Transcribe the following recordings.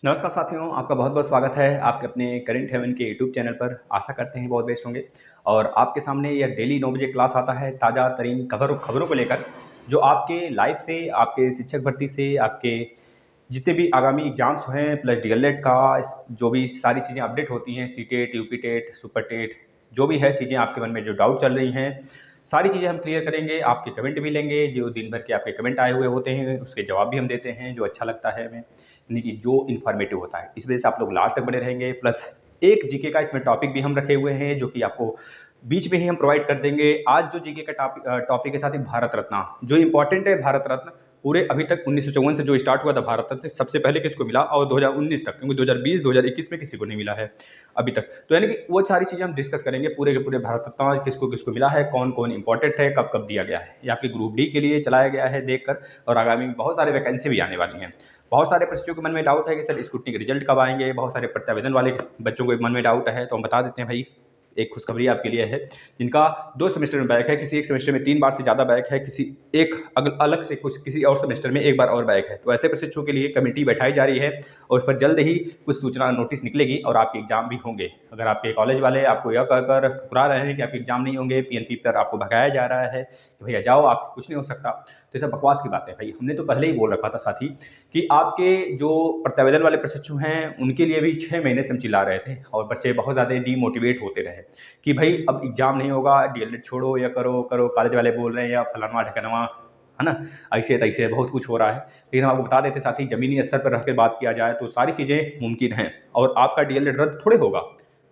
नमस्कार साथियों, आपका बहुत-बहुत स्वागत है आपके अपने करंट हेवन के यूट्यूब चैनल पर। आशा करते हैं बहुत बेस्ट होंगे और आपके सामने यह डेली 9 बजे क्लास आता है ताज़ा तरीन खबरों को लेकर, जो आपके लाइफ से, आपके शिक्षक भर्ती से, आपके जितने भी आगामी एग्ज़ाम्स हैं प्लस डीएलएड का जो भी सारी चीज़ें अपडेट होती हैं, सीटेट, यूपीटेट, सुपर टेट, जो भी है चीज़ें आपके मन में जो डाउट चल रही हैं, सारी चीज़ें हम क्लियर करेंगे। आपके कमेंट भी लेंगे, जो दिन भर के आपके कमेंट आए हुए होते हैं, उसके जवाब भी हम देते हैं, जो अच्छा लगता है हमें, यानी कि जो इन्फॉर्मेटिव होता है। इस वजह से आप लोग लास्ट तक बने रहेंगे। प्लस एक जीके का इसमें टॉपिक भी हम रखे हुए हैं, जो कि आपको बीच में ही हम प्रोवाइड कर देंगे। आज जो जीके का टॉपिक के साथ ही भारत रत्न, जो इंपॉर्टेंट है भारत रत्न, पूरे अभी तक 1954 से जो स्टार्ट हुआ था भारत रत्न, सबसे पहले किसको मिला और 2019 तक, क्योंकि 2020 2021 में किसी को नहीं मिला है अभी तक। तो यानी कि वो सारी चीज़ें हम डिस्कस करेंगे, पूरे के पूरे भारत रत्न किसको किसको मिला है, कौन कौन इंपॉर्टेंट है, कब कब दिया गया है। ये आपकी ग्रुप डी के लिए चलाया गया है देखकर, और आगामी में बहुत सारे वैकेंसी भी आने वाली हैं। बहुत सारे बच्चों के मन में डाउट है कि सर स्कूटी के रिजल्ट कब आएंगे, बहुत सारे प्रत्यावेदन वाले बच्चों के मन में डाउट है, तो हम बता देते हैं भाई। एक खुशखबरी आपके लिए है, जिनका 2 सेमेस्टर में बैक है, किसी एक सेमेस्टर में 3 बार से ज़्यादा बैक है, किसी एक अलग से कुछ किसी और सेमेस्टर में 1 बार और बैक है, तो ऐसे प्रशिक्षुओं के लिए कमेटी बैठाई जा रही है और उस पर जल्द ही कुछ सूचना नोटिस निकलेगी और आपके एग्जाम भी होंगे। अगर आपके कॉलेज वाले आपको यह कहकर ठुकरा रहे हैं कि आपके एग्जाम नहीं होंगे, पीएनपी पर आपको भगाया जा रहा है कि भैया जाओ, आप कुछ नहीं हो सकता, तो ये सब बकवास की बात है भाई। हमने तो पहले ही बोल रखा था साथी कि आपके जो प्रत्यावेदन वाले प्रशिक्षु हैं उनके लिए भी 6 महीने से हम चिल्ला रहे थे और बच्चे बहुत ज़्यादा डीमोटिवेट होते रहे कि भाई अब एग्जाम नहीं होगा, डीएलएड छोड़ो या करो करो, कॉलेज वाले बोल रहे हैं या फलाना ढकनवा, है ना, ऐसे तैसे बहुत कुछ हो रहा है। लेकिन हम आपको बता देते साथी, ज़मीनी स्तर पर रह के बात किया जाए तो सारी चीज़ें मुमकिन हैं और आपका डीएलएड रद्द थोड़े होगा।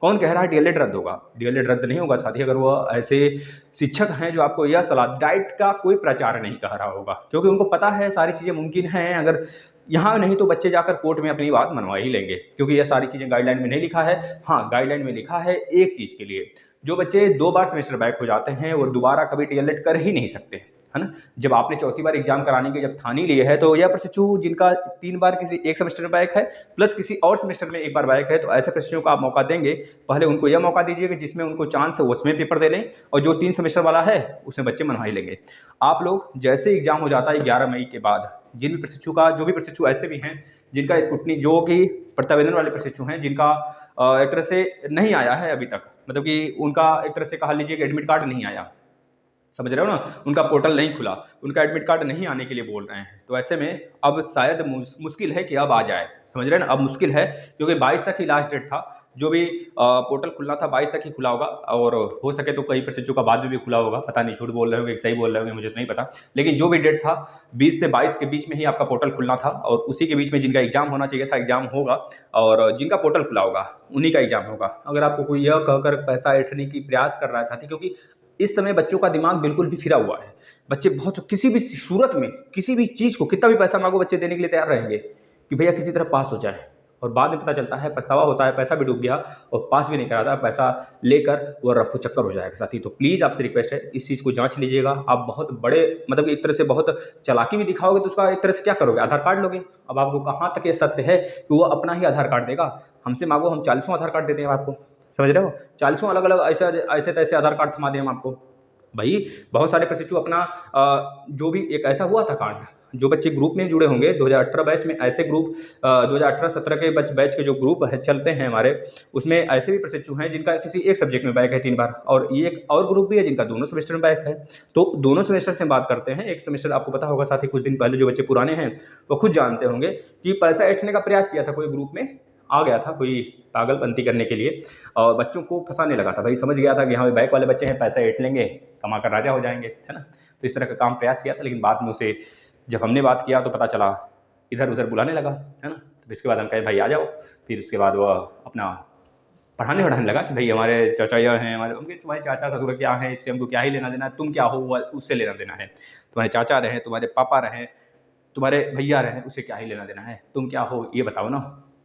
कौन कह रहा है डीएलएड रद्द होगा? डीएलएड रद्द नहीं होगा साथी, अगर वो ऐसे शिक्षक हैं जो आपको यह सलाह, डाइट का कोई प्रचार नहीं कह रहा होगा, क्योंकि उनको पता है सारी चीज़ें मुमकिन हैं। अगर यहाँ नहीं तो बच्चे जाकर कोर्ट में अपनी बात मनवा ही लेंगे, क्योंकि यह सारी चीज़ें गाइडलाइन में नहीं लिखा है। हाँ, गाइडलाइन में लिखा है एक चीज़ के लिए, जो बच्चे 2 बार सेमेस्टर बैक हो जाते हैं वो दोबारा कभी डीएलएड कर ही नहीं सकते, है ना। जब आपने चौथी बार एग्जाम कराने की जब ठान ही ली है, तो यह प्रशिक्षु जिनका 3 बार किसी एक सेमेस्टर में बैक है प्लस किसी और सेमेस्टर में 1 बार बैक है, तो ऐसे प्रशिक्षुओं को आप मौका देंगे, पहले उनको यह मौका दीजिए कि जिसमें उनको चांस है उसमें पेपर दे लें, और जो 3 सेमेस्टर वाला है उसमें बच्चे मनवा ही लेंगे। आप लोग जैसे एग्जाम हो जाता है 11 मई के बाद, जिन भी प्रशिक्षु का, जो भी प्रशिक्षु ऐसे भी हैं जिनका स्क्रूटनी, जो कि प्रत्यावेदन वाले प्रशिक्षु हैं जिनका एक तरह से नहीं आया है अभी तक, मतलब कि उनका एक तरह से कहा लीजिए कि एडमिट कार्ड नहीं आया, समझ रहे हो ना, उनका पोर्टल नहीं खुला, उनका एडमिट कार्ड नहीं आने के लिए बोल रहे हैं, तो ऐसे में अब शायद मुश्किल है कि अब आ जाए, समझ रहे हैं ना, अब मुश्किल है, क्योंकि 22 तक ही लास्ट डेट था। जो भी पोर्टल खुलना था 22 तक ही खुला होगा, और हो सके तो कई प्रशिक्षु का बाद में भी खुला होगा, पता नहीं, झूठ बोल रहे होंगे सही बोल रहे होंगे, मुझे तो नहीं पता। लेकिन जो भी डेट था 20 से 22 के बीच में ही आपका पोर्टल खुलना था, और उसी के बीच में जिनका एग्जाम होना चाहिए था एग्जाम होगा, और जिनका पोर्टल खुला होगा उन्हीं का एग्जाम होगा। अगर आपको कोई यह कहकर पैसा ऐंठने की प्रयास कर रहा है साथी, क्योंकि इस समय बच्चों का दिमाग बिल्कुल भी फिरा हुआ है, बच्चे बहुत किसी भी सूरत में किसी भी चीज़ को कितना भी पैसा मांगो बच्चे देने के लिए तैयार रहेंगे कि भैया किसी तरह पास हो जाए, और बाद में पता चलता है पछतावा होता है, पैसा भी डूब गया और पास भी नहीं कराता, पैसा लेकर वो रफू चक्कर हो जाएगा साथी। तो प्लीज़ आपसे रिक्वेस्ट है, इस चीज़ को जांच लीजिएगा। आप बहुत बड़े, मतलब एक तरह से बहुत चालाकी भी दिखाओगे तो उसका एक तरह से क्या करोगे, आधार कार्ड लोगे। अब आपको कहाँ तक ये सत्य है कि वो अपना ही आधार कार्ड देगा, हमसे मांगो हम 40वां आधार कार्ड देते हैं आपको, समझ रहे हो, 40वां अलग अलग ऐसे ऐसे तैसे आधार कार्ड थमा दें हम आपको। भाई बहुत सारे प्रशिक्षु अपना जो भी एक ऐसा हुआ था कांड, जो बच्चे ग्रुप में जुड़े होंगे 2018 बैच में, ऐसे ग्रुप 2018-17 के बैच के जो ग्रुप है चलते हैं हमारे, उसमें ऐसे भी प्रशिक्षु हैं जिनका किसी एक सब्जेक्ट में बैक है 3 बार, और ये एक और ग्रुप भी है जिनका दोनों सेमेस्टर में बैक है। तो दोनों सेमेस्टर से हम बात करते हैं। एक सेमेस्टर आपको पता होगा साथ ही, कुछ दिन पहले जो बच्चे पुराने हैं वो खुद जानते होंगे कि पैसा ऐंठने का प्रयास किया था, कोई ग्रुप में आ गया था कोई पागलपंती करने के लिए और बच्चों को फंसाने लगा था। भाई समझ गया था कि हाँ बैक वाले बच्चे हैं, पैसा ऐंठ लेंगे, कमा कर राजा हो जाएंगे, है ना। तो इस तरह का काम प्रयास किया था, लेकिन बाद में उसे जब हमने बात किया तो पता चला इधर उधर बुलाने लगा, है ना। तो इसके बाद हम कहे भाई आ जाओ। फिर उसके बाद वह अपना पढ़ाने वढ़ाने लगा कि भाई हमारे चाचा यह हैं, हमारे, उनके तुम्हारे चाचा ससुर क्या हैं, इससे हमको क्या ही लेना देना है, तुम क्या हो उससे लेना देना है। तुम्हारे चाचा रहे, तुम्हारे पापा रहे, तुम्हारे भैया रहे, उससे क्या ही लेना देना है, तुम क्या हो ये बताओ ना,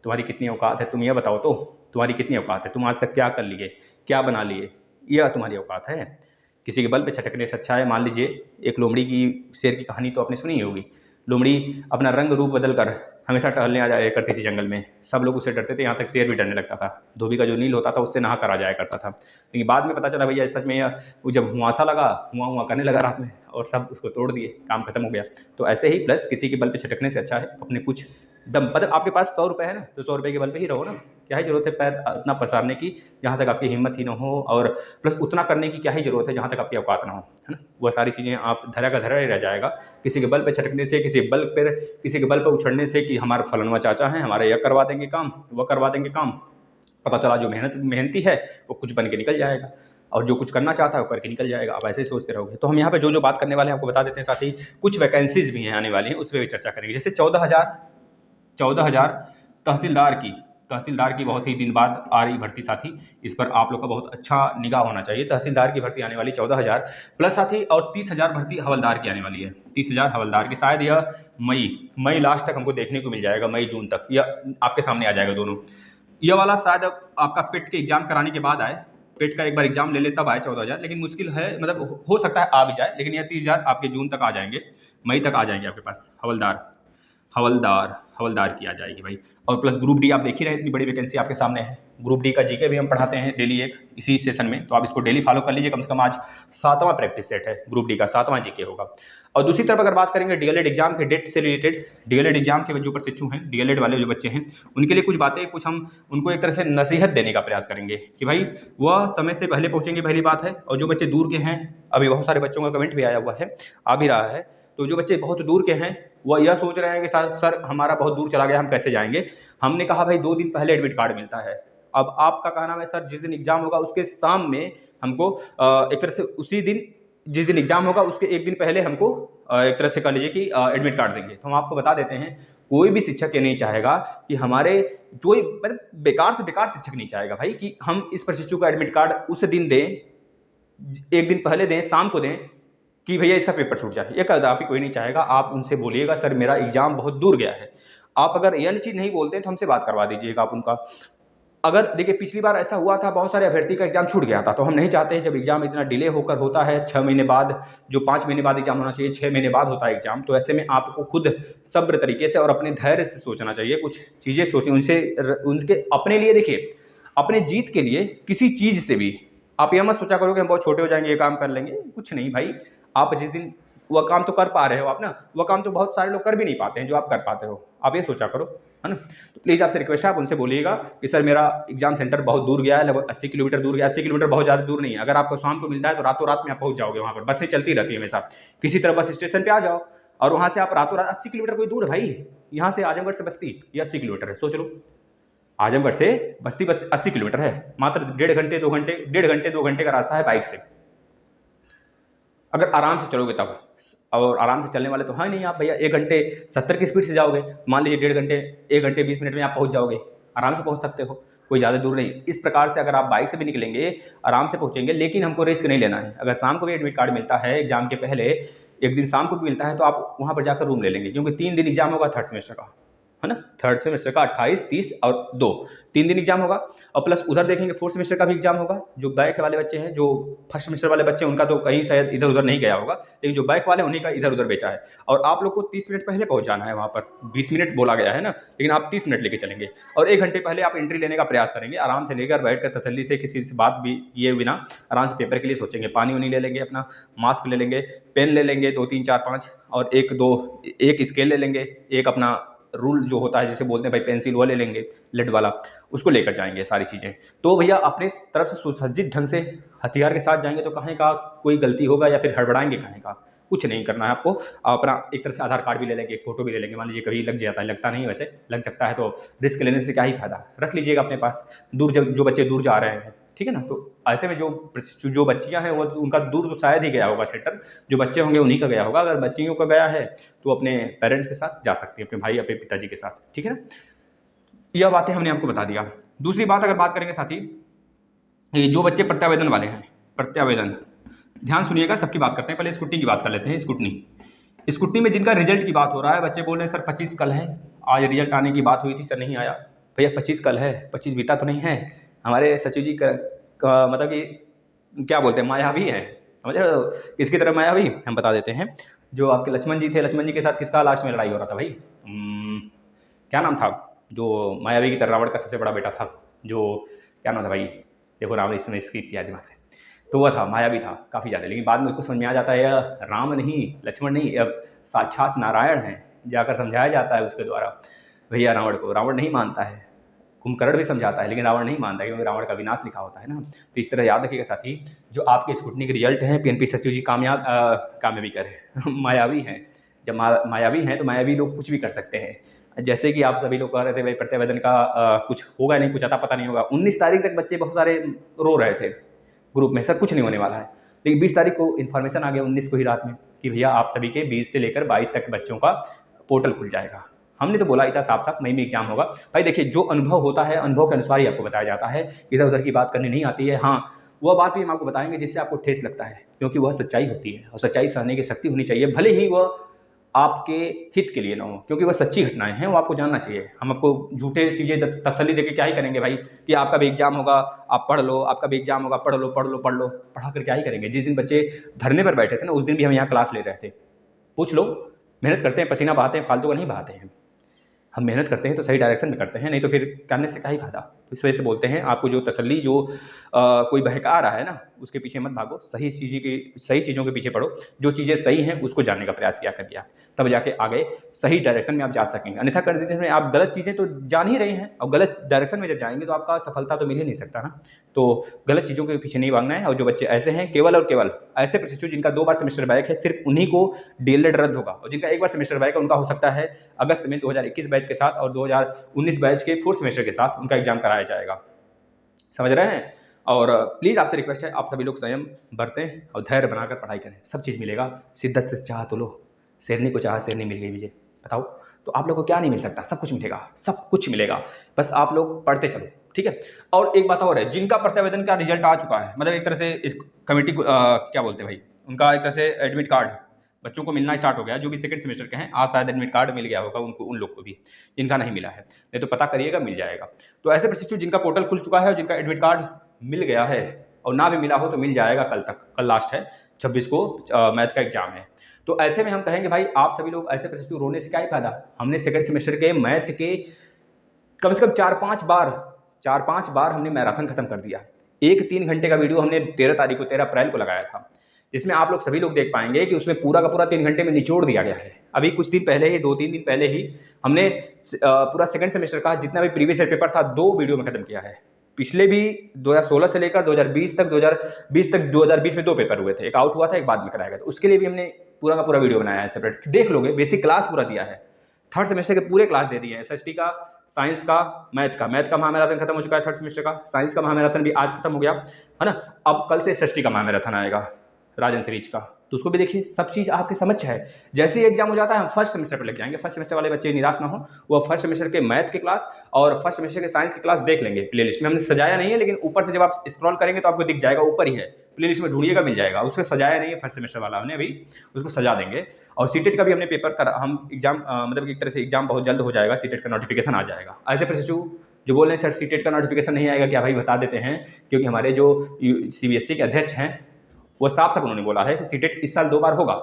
तुम्हारी कितनी औकात है, तुम ये बताओ तो, तुम्हारी कितनी औकात है, तुम आज तक क्या कर लिए, क्या बना लिए, यह तुम्हारी औकात है। किसी के बल पे छटकने से अच्छा है, मान लीजिए एक लोमड़ी की शेर की कहानी तो आपने सुनी ही होगी। लोमड़ी अपना रंग रूप बदल कर हमेशा टहलने आ जाया करती थी जंगल में, सब लोग उससे डरते थे, यहाँ तक शेर भी डरने लगता था। धोबी का जो नील होता था उससे नहा कर आ जाया करता था, लेकिन बाद में पता चला भैया सच में वो जब हुआसा लगा, हुआ हुआ करने लगा रात में, और सब उसको तोड़ दिए, काम खत्म हो गया। तो ऐसे ही प्लस किसी के बल पे छटकने से अच्छा है अपने कुछ दम, मतलब आपके पास 100 रुपये है ना, तो 100 रुपये के बल पे ही रहो ना। क्या ही ज़रूरत है पैर इतना पसारने की जहाँ तक आपकी हिम्मत ही ना हो, और प्लस उतना करने की क्या ही ज़रूरत है जहाँ तक आपकी औकात ना हो, है ना। वह सारी चीज़ें आप धरा का धरा ही रह जाएगा। किसी के बल पे छटकने से, किसी के बल पे उछड़ने से कि हमारे फलाना चाचा हैं, हमारे यह करवा देंगे काम, वह करवा देंगे काम, पता चला जो मेहनती है वो कुछ बन के निकल जाएगा, और जो कुछ करना चाहता है वो करके निकल जाएगा। आप ऐसे ही सोचते रहोगे। तो हम यहाँ पे जो बात करने वाले हैं आपको बता देते हैं, साथ ही कुछ वैकेंसीज भी हैं आने वाली हैं, उस पर भी चर्चा करेंगे। जैसे 14,000 तहसीलदार की बहुत ही दिन बाद आ रही भर्ती साथी, इस पर आप लोग का बहुत अच्छा निगाह होना चाहिए। तहसीलदार की भर्ती आने वाली 14,000 प्लस साथी, और 30,000 भर्ती हवलदार की आने वाली है। 30,000 हवलदार की, शायद यह मई लास्ट तक हमको देखने को मिल जाएगा, मई जून तक यह आपके सामने आ जाएगा दोनों। यह वाला शायद आपका पेट के एग्जाम कराने के बाद आए, पेट का एक बार एग्जाम ले ले तब आए 14,000, लेकिन मुश्किल है, मतलब हो सकता है आ भी जाए, लेकिन यह 30,000 आपके जून तक आ जाएंगे, मई तक आ जाएंगे आपके पास। हवलदार की आ जाएगी भाई। और प्लस ग्रुप डी आप देख ही रहे, इतनी बड़ी वैकेंसी आपके सामने है। ग्रुप डी का जीके भी हम पढ़ाते हैं डेली एक इसी सेशन में, तो आप इसको डेली फॉलो कर लीजिए। कम से कम आज 7वां प्रैक्टिस सेट है, ग्रुप डी का 7वां जीके होगा। और दूसरी तरफ अगर बात करेंगे डीएलएड एग्जाम के डेट से रिलेटेड, डीएलएड एग्जाम के जो प्रशिक्षु हैं, डीएलएड वाले जो बच्चे हैं, उनके लिए कुछ बातें, कुछ हम उनको एक तरह से नसीहत देने का प्रयास करेंगे कि भाई वह समय से पहले पहुंचेंगे, पहली बात है। और जो बच्चे दूर के हैं, अभी बहुत सारे बच्चों का कमेंट भी आया हुआ है, आ भी रहा है, तो जो बच्चे बहुत दूर के हैं वह यह सोच रहे हैं कि सर हमारा बहुत दूर चला गया, हम कैसे जाएंगे। हमने कहा भाई 2 दिन पहले एडमिट कार्ड मिलता है। अब आपका कहना है सर जिस दिन एग्जाम होगा उसके शाम में हमको एक तरह से उसी दिन जिस दिन एग्जाम होगा उसके एक दिन पहले हमको एक तरह से कह लीजिए कि एडमिट कार्ड देंगे। तो हम आपको बता देते हैं, कोई भी शिक्षक ये नहीं चाहेगा कि हमारे जो मतलब बेकार से बेकार शिक्षक नहीं चाहेगा भाई कि हम इस प्रशिक्षु का एडमिट कार्ड उस दिन दें, एक दिन पहले दें, शाम को दें, कि भैया इसका पेपर छूट जाए। ये कदापि कोई नहीं चाहेगा। आप उनसे बोलिएगा सर मेरा एग्जाम बहुत दूर गया है। आप अगर यह चीज़ नहीं बोलते हैं तो हमसे बात करवा दीजिएगा आप उनका। अगर देखिए पिछली बार ऐसा हुआ था, बहुत सारे अभ्यर्थी का एग्जाम छूट गया था, तो हम नहीं चाहते हैं जब एग्जाम इतना डिले होकर होता है 6 महीने बाद, जो 5 महीने बाद एग्जाम होना चाहिए 6 महीने बाद होता है एग्जाम, तो ऐसे में आपको खुद सब्र तरीके से और अपने धैर्य से सोचना चाहिए, कुछ चीज़ें सोचें उनके अपने लिए। देखिए अपने जीत के लिए किसी चीज़ से भी आप यह मत सोचा करो कि हम बहुत छोटे हो जाएंगे ये काम कर लेंगे, कुछ नहीं भाई। आप जिस दिन वह काम तो कर पा रहे हो आप ना, वह काम तो बहुत सारे लोग कर भी नहीं पाते हैं जो आप कर पाते हो, आप ये सोचा करो, है ना। तो प्लीज़ आपसे रिक्वेस्ट है, आप उनसे बोलिएगा कि सर मेरा एग्जाम सेंटर बहुत दूर गया है, लगभग 80 किलोमीटर दूर गया। 80 किलोमीटर बहुत ज़्यादा दूर नहीं है। अगर आपको शाम को मिलता है तो रातों रात में आप पहुँच जाओगे वहाँ पर, बसें चलती रहती है हमेशा। किसी तरह बस स्टेशन पर आ जाओ और वहाँ से आप रातों रात, 80 किलोमीटर कोई दूर है भाई, यहाँ से आजमगढ़ से बस्ती ये 80 किलोमीटर है, सोच लो। आजमगढ़ से बस्ती 80 किलोमीटर है, मात्र 1.5 घंटे 2 घंटे का रास्ता है बाइक से, अगर आराम से चलोगे तब। और आराम से चलने वाले तो है नहीं आप भैया, 1 घंटे 70 की स्पीड से जाओगे, मान लीजिए 1 घंटे 20 मिनट में आप पहुंच जाओगे, आराम से पहुंच सकते हो, कोई ज़्यादा दूर नहीं। इस प्रकार से अगर आप बाइक से भी निकलेंगे आराम से पहुंचेंगे, लेकिन हमको रिस्क नहीं लेना है। अगर शाम को भी एडमिट कार्ड मिलता है एग्जाम के पहले, एक दिन शाम को भी मिलता है, तो आप वहाँ पर जाकर रूम ले लेंगे, क्योंकि 3 दिन एग्जाम होगा थर्ड सेमेस्टर का, है ना। थर्ड सेमेस्टर का 28, 30 और 2 3 दिन एग्जाम होगा। और प्लस उधर देखेंगे फोर्थ सेमेस्टर का भी एग्जाम होगा। जो बैक वाले बच्चे हैं, जो फर्स्ट सेमेस्टर वाले बच्चे हैं, उनका तो कहीं शायद इधर उधर नहीं गया होगा, लेकिन जो बैक वाले उन्हीं का इधर उधर बेचा है। और आप लोग को 30 मिनट पहले पहुंच जाना है वहाँ पर, 20 मिनट बोला गया है ना, लेकिन आप 30 मिनट लेके चलेंगे। और 1 घंटे पहले आप एंट्री लेने का प्रयास करेंगे, आराम से लेकर बैठ कर तसल्ली से, किसी से बात भी किए बिना आराम से पेपर के लिए सोचेंगे। पानी वानी ले लेंगे, अपना मास्क ले लेंगे, पेन ले लेंगे 2 3 4 5, और एक स्केल ले लेंगे, एक अपना रूल जो होता है जिसे बोलते हैं भाई पेंसिल, वो ले लेंगे लेड वाला, उसको लेकर जाएंगे सारी चीज़ें। तो भैया अपने तरफ से सुसज्जित ढंग से हथियार के साथ जाएंगे, तो कहीं का कोई गलती होगा या फिर हड़बड़ाएंगे कहीं का, कुछ नहीं करना है आपको। अपना एक तरह से आधार कार्ड भी ले लेंगे, एक फोटो भी ले लेंगे, मान लीजिए कभी लग जाता है, लगता नहीं वैसे लग सकता है, तो रिस्क लेने से क्या ही फायदा, रख लीजिएगा अपने पास। दूर जो बच्चे दूर जा रहे हैं, ठीक है ना, तो ऐसे में जो बच्चियां हैं वो उनका दूर तो शायद ही गया होगा सेंटर, जो बच्चे होंगे उन्हीं का गया होगा। अगर बच्चियों का गया है तो अपने पेरेंट्स के साथ जा सकती है, अपने भाई अपने पिताजी के साथ, ठीक है ना। यह बातें हमने आपको बता दिया। दूसरी बात अगर बात करेंगे साथी, ये जो बच्चे प्रत्यावेदन वाले हैं, प्रत्यावेदन ध्यान सुनिएगा, सबकी बात करते हैं। पहले स्कूटी की बात कर लेते हैं। स्कूटी में जिनका रिजल्ट की बात हो रहा है, बच्चे बोल रहे हैं सर 25 कल है, आज रिजल्ट आने की बात हुई थी सर नहीं आया। भैया 25 कल है, 25 बीता तो नहीं है। हमारे सचिव जी का मतलब कि क्या बोलते हैं, मायावी हैं, समझ रहे हो, किसकी तरह मायावी, हम बता देते हैं। जो आपके लक्ष्मण जी थे, लक्ष्मण जी के साथ किसका लास्ट में लड़ाई हो रहा था भाई, क्या नाम था, जो मायावी की तरह रावण का सबसे बड़ा बेटा था, जो क्या नाम था भाई, देखो रावण इसमें स्किप किया दिमाग से, तो वह था मायावी था काफ़ी ज़्यादा, लेकिन बाद में उसको समझ में आ जाता है यह राम नहीं, लक्ष्मण नहीं, अब साक्षात नारायण हैं, जाकर समझाया जाता है उसके द्वारा। भैया रावण को, रावण नहीं मानता है, कुंभकर्ण भी समझाता है, लेकिन रावण नहीं मानता है, क्योंकि रावण का विनाश लिखा होता है ना। तो इस तरह याद रखिएगा साथी, जो आपके स्क्रूटनी के रिजल्ट हैं, पीएनपी सचिव जी कामयाबी करे मायावी हैं। जब मायावी हैं तो मायावी लोग कुछ भी कर सकते हैं। जैसे कि आप सभी लोग कह रहे थे भाई प्रत्यावेदन का कुछ होगा नहीं, कुछ अता पता नहीं होगा। 19 तारीख तक बच्चे बहुत सारे रो रहे थे ग्रुप में, सर कुछ नहीं होने वाला है। लेकिन 20 तारीख को इन्फॉर्मेशन आ गया, 19 को ही रात में, कि भैया आप सभी के 20 से लेकर 22 तक बच्चों का पोर्टल खुल जाएगा। हमने तो बोला ही था साफ साफ मई में एग्जाम होगा। भाई देखिए, जो अनुभव होता है अनुभव के अनुसार ही आपको बताया जाता है, इधर उधर की बात करनी नहीं आती है। हाँ, वह बात भी हम आपको बताएंगे जिससे आपको ठेस लगता है, क्योंकि वह सच्चाई होती है और सच्चाई सहने की शक्ति होनी चाहिए, भले ही वह आपके हित के लिए ना हो, क्योंकि वह सच्ची घटनाएं हैं, वो आपको जानना चाहिए। हम आपको झूठे चीज़ें तसल्ली देके क्या ही करेंगे भाई, कि आपका भी एग्जाम होगा आप पढ़ लो, आपका भी एग्जाम होगा पढ़ लो पढ़ लो पढ़ लो, पढ़ा कर क्या ही करेंगे। जिस दिन बच्चे धरने पर बैठे थे ना, उस दिन भी हम यहाँ क्लास ले रहे थे। पूछ लो, मेहनत करते हैं, पसीना बहाते हैं, फालतू का नहीं बहाते हैं। हम मेहनत करते हैं तो सही डायरेक्शन में करते हैं, नहीं तो फिर करने से क्या ही फायदा। तो इस वजह से बोलते हैं आपको जो तसल्ली, जो कोई बहका रहा है ना, उसके पीछे मत भागो, सही चीज़ों के पीछे पढ़ो। जो चीज़ें सही हैं उसको जानने का प्रयास किया कर दिया, तब जाके आगे सही डायरेक्शन में आप जा सकेंगे। अन्यथा कर देते हैं आप गलत चीज़ें तो जान ही रहे हैं, और गलत डायरेक्शन में जब जाएंगे तो आपका सफलता तो मिल ही नहीं सकता ना। तो गलत चीज़ों के पीछे नहीं भागना है। और जो बच्चे ऐसे हैं, केवल और केवल ऐसे प्रशिक्षु जिनका 2 बार सेमेस्टर बैक है, सिर्फ उन्हीं को डीएलएड रद्द होगा। और जिनका 1 बार सेमेस्टर बैक है उनका हो सकता है अगस्त में 2021 बैच के साथ और 2019 बैच के 4th सेमेस्टर के साथ उनका एग्जाम कराया जाएगा। समझ रहे हैं। और प्लीज़ आपसे रिक्वेस्ट है, आप सभी लोग संयम बरतें और धैर्य बनाकर पढ़ाई करें, सब चीज़ मिलेगा। शिद्दत से चाह तो लो, शेरनी को चाह शेरनी मिल गई विजय, बताओ। तो आप लोग को क्या नहीं मिल सकता, सब कुछ मिलेगा, सब कुछ मिलेगा, बस आप लोग पढ़ते चलो, ठीक है। और एक बात और है, जिनका प्रत्यावेदन का रिजल्ट आ चुका है, मतलब एक तरह से इस कमेटी को क्या बोलते हैं भाई, उनका एक तरह से एडमिट कार्ड बच्चों को मिलना स्टार्ट हो गया, जो भी 2nd सेमेस्टर के हैं, आज शायद एडमिट कार्ड मिल गया होगा उनको, उन लोग को भी जिनका नहीं मिला है, नहीं तो पता करिएगा, मिल जाएगा। तो ऐसे प्रशिक्षु जिनका पोर्टल खुल चुका है और जिनका एडमिट कार्ड मिल गया है, और ना भी मिला हो तो मिल जाएगा कल तक, कल लास्ट है, 26 को मैथ का एग्जाम है। तो ऐसे में हम कहेंगे भाई आप सभी लोग ऐसे प्रशिक्षु रोने से क्या ही फायदा। हमने 2nd सेमेस्टर के मैथ के कम से कम 4-5 बार हमने मैराथन खत्म कर दिया। एक 3 घंटे का वीडियो हमने 13 अप्रैल को लगाया था, जिसमें आप लोग सभी लोग देख पाएंगे कि उसमें पूरा का पूरा 3 घंटे में निचोड़ दिया गया है। अभी कुछ दिन पहले ही, 2-3 दिन पहले ही हमने पूरा 2nd सेमेस्टर का जितना भी प्रीवियस ईयर पेपर था 2 वीडियो में खत्म किया है। पिछले भी 2016 से लेकर 2020 तक 2020 में 2 पेपर हुए थे, एक आउट हुआ था, एक बाद में कराया गया था, उसके लिए भी हमने पूरा का पूरा वीडियो बनाया है सेपरेट, देख लोगे। बेसिक क्लास पूरा दिया है, 3rd सेमेस्टर के पूरे क्लास दे दिए हैं, एसएसटी का, साइंस का, मैथ का महामैराथन खत्म हो चुका है 3rd सेमेस्टर का, साइंस का महामैराथन भी आज खत्म हो गया है ना। अब कल से एसएसटी का महामैराथन आएगा, राजन सीरीज का, तो उसको भी देखिए, सब चीज़ आपके समझ है। जैसे ही एग्जाम हो जाता है हम 1st सेमेस्टर पर लग जाएंगे। 1st सेमेस्टर वाले बच्चे निराश ना हो, वो 1st सेमेस्टर के मैथ के क्लास और 1st सेमेस्टर के साइंस की क्लास देख लेंगे। प्लेलिस्ट में हमने सजाया नहीं है, लेकिन ऊपर से जब आप स्क्रॉल करेंगे तो आपको दिख जाएगा, ऊपर ही है, प्लेलिस्ट में ढूंढिएगा मिल जाएगा। उसको सजाया नहीं है 1st सेमेस्टर वाला, हमने अभी उसको सजा देंगे। और सीटेट का भी हमने पेपर हम एग्जाम, मतलब एक तरह से एग्जाम बहुत जल्द हो जाएगा, सीटेट का नोटिफिकेशन आ जाएगा। ऐसे प्रशिक्षु जो बोल रहे हैं सर सीटेट का नोटिफिकेशन नहीं आएगा क्या, भाई बता देते हैं, क्योंकि हमारे जो सीबीएसई के अध्यक्ष हैं वो साफ साफ उन्होंने बोला है कि सीटेट इस साल 2 बार होगा।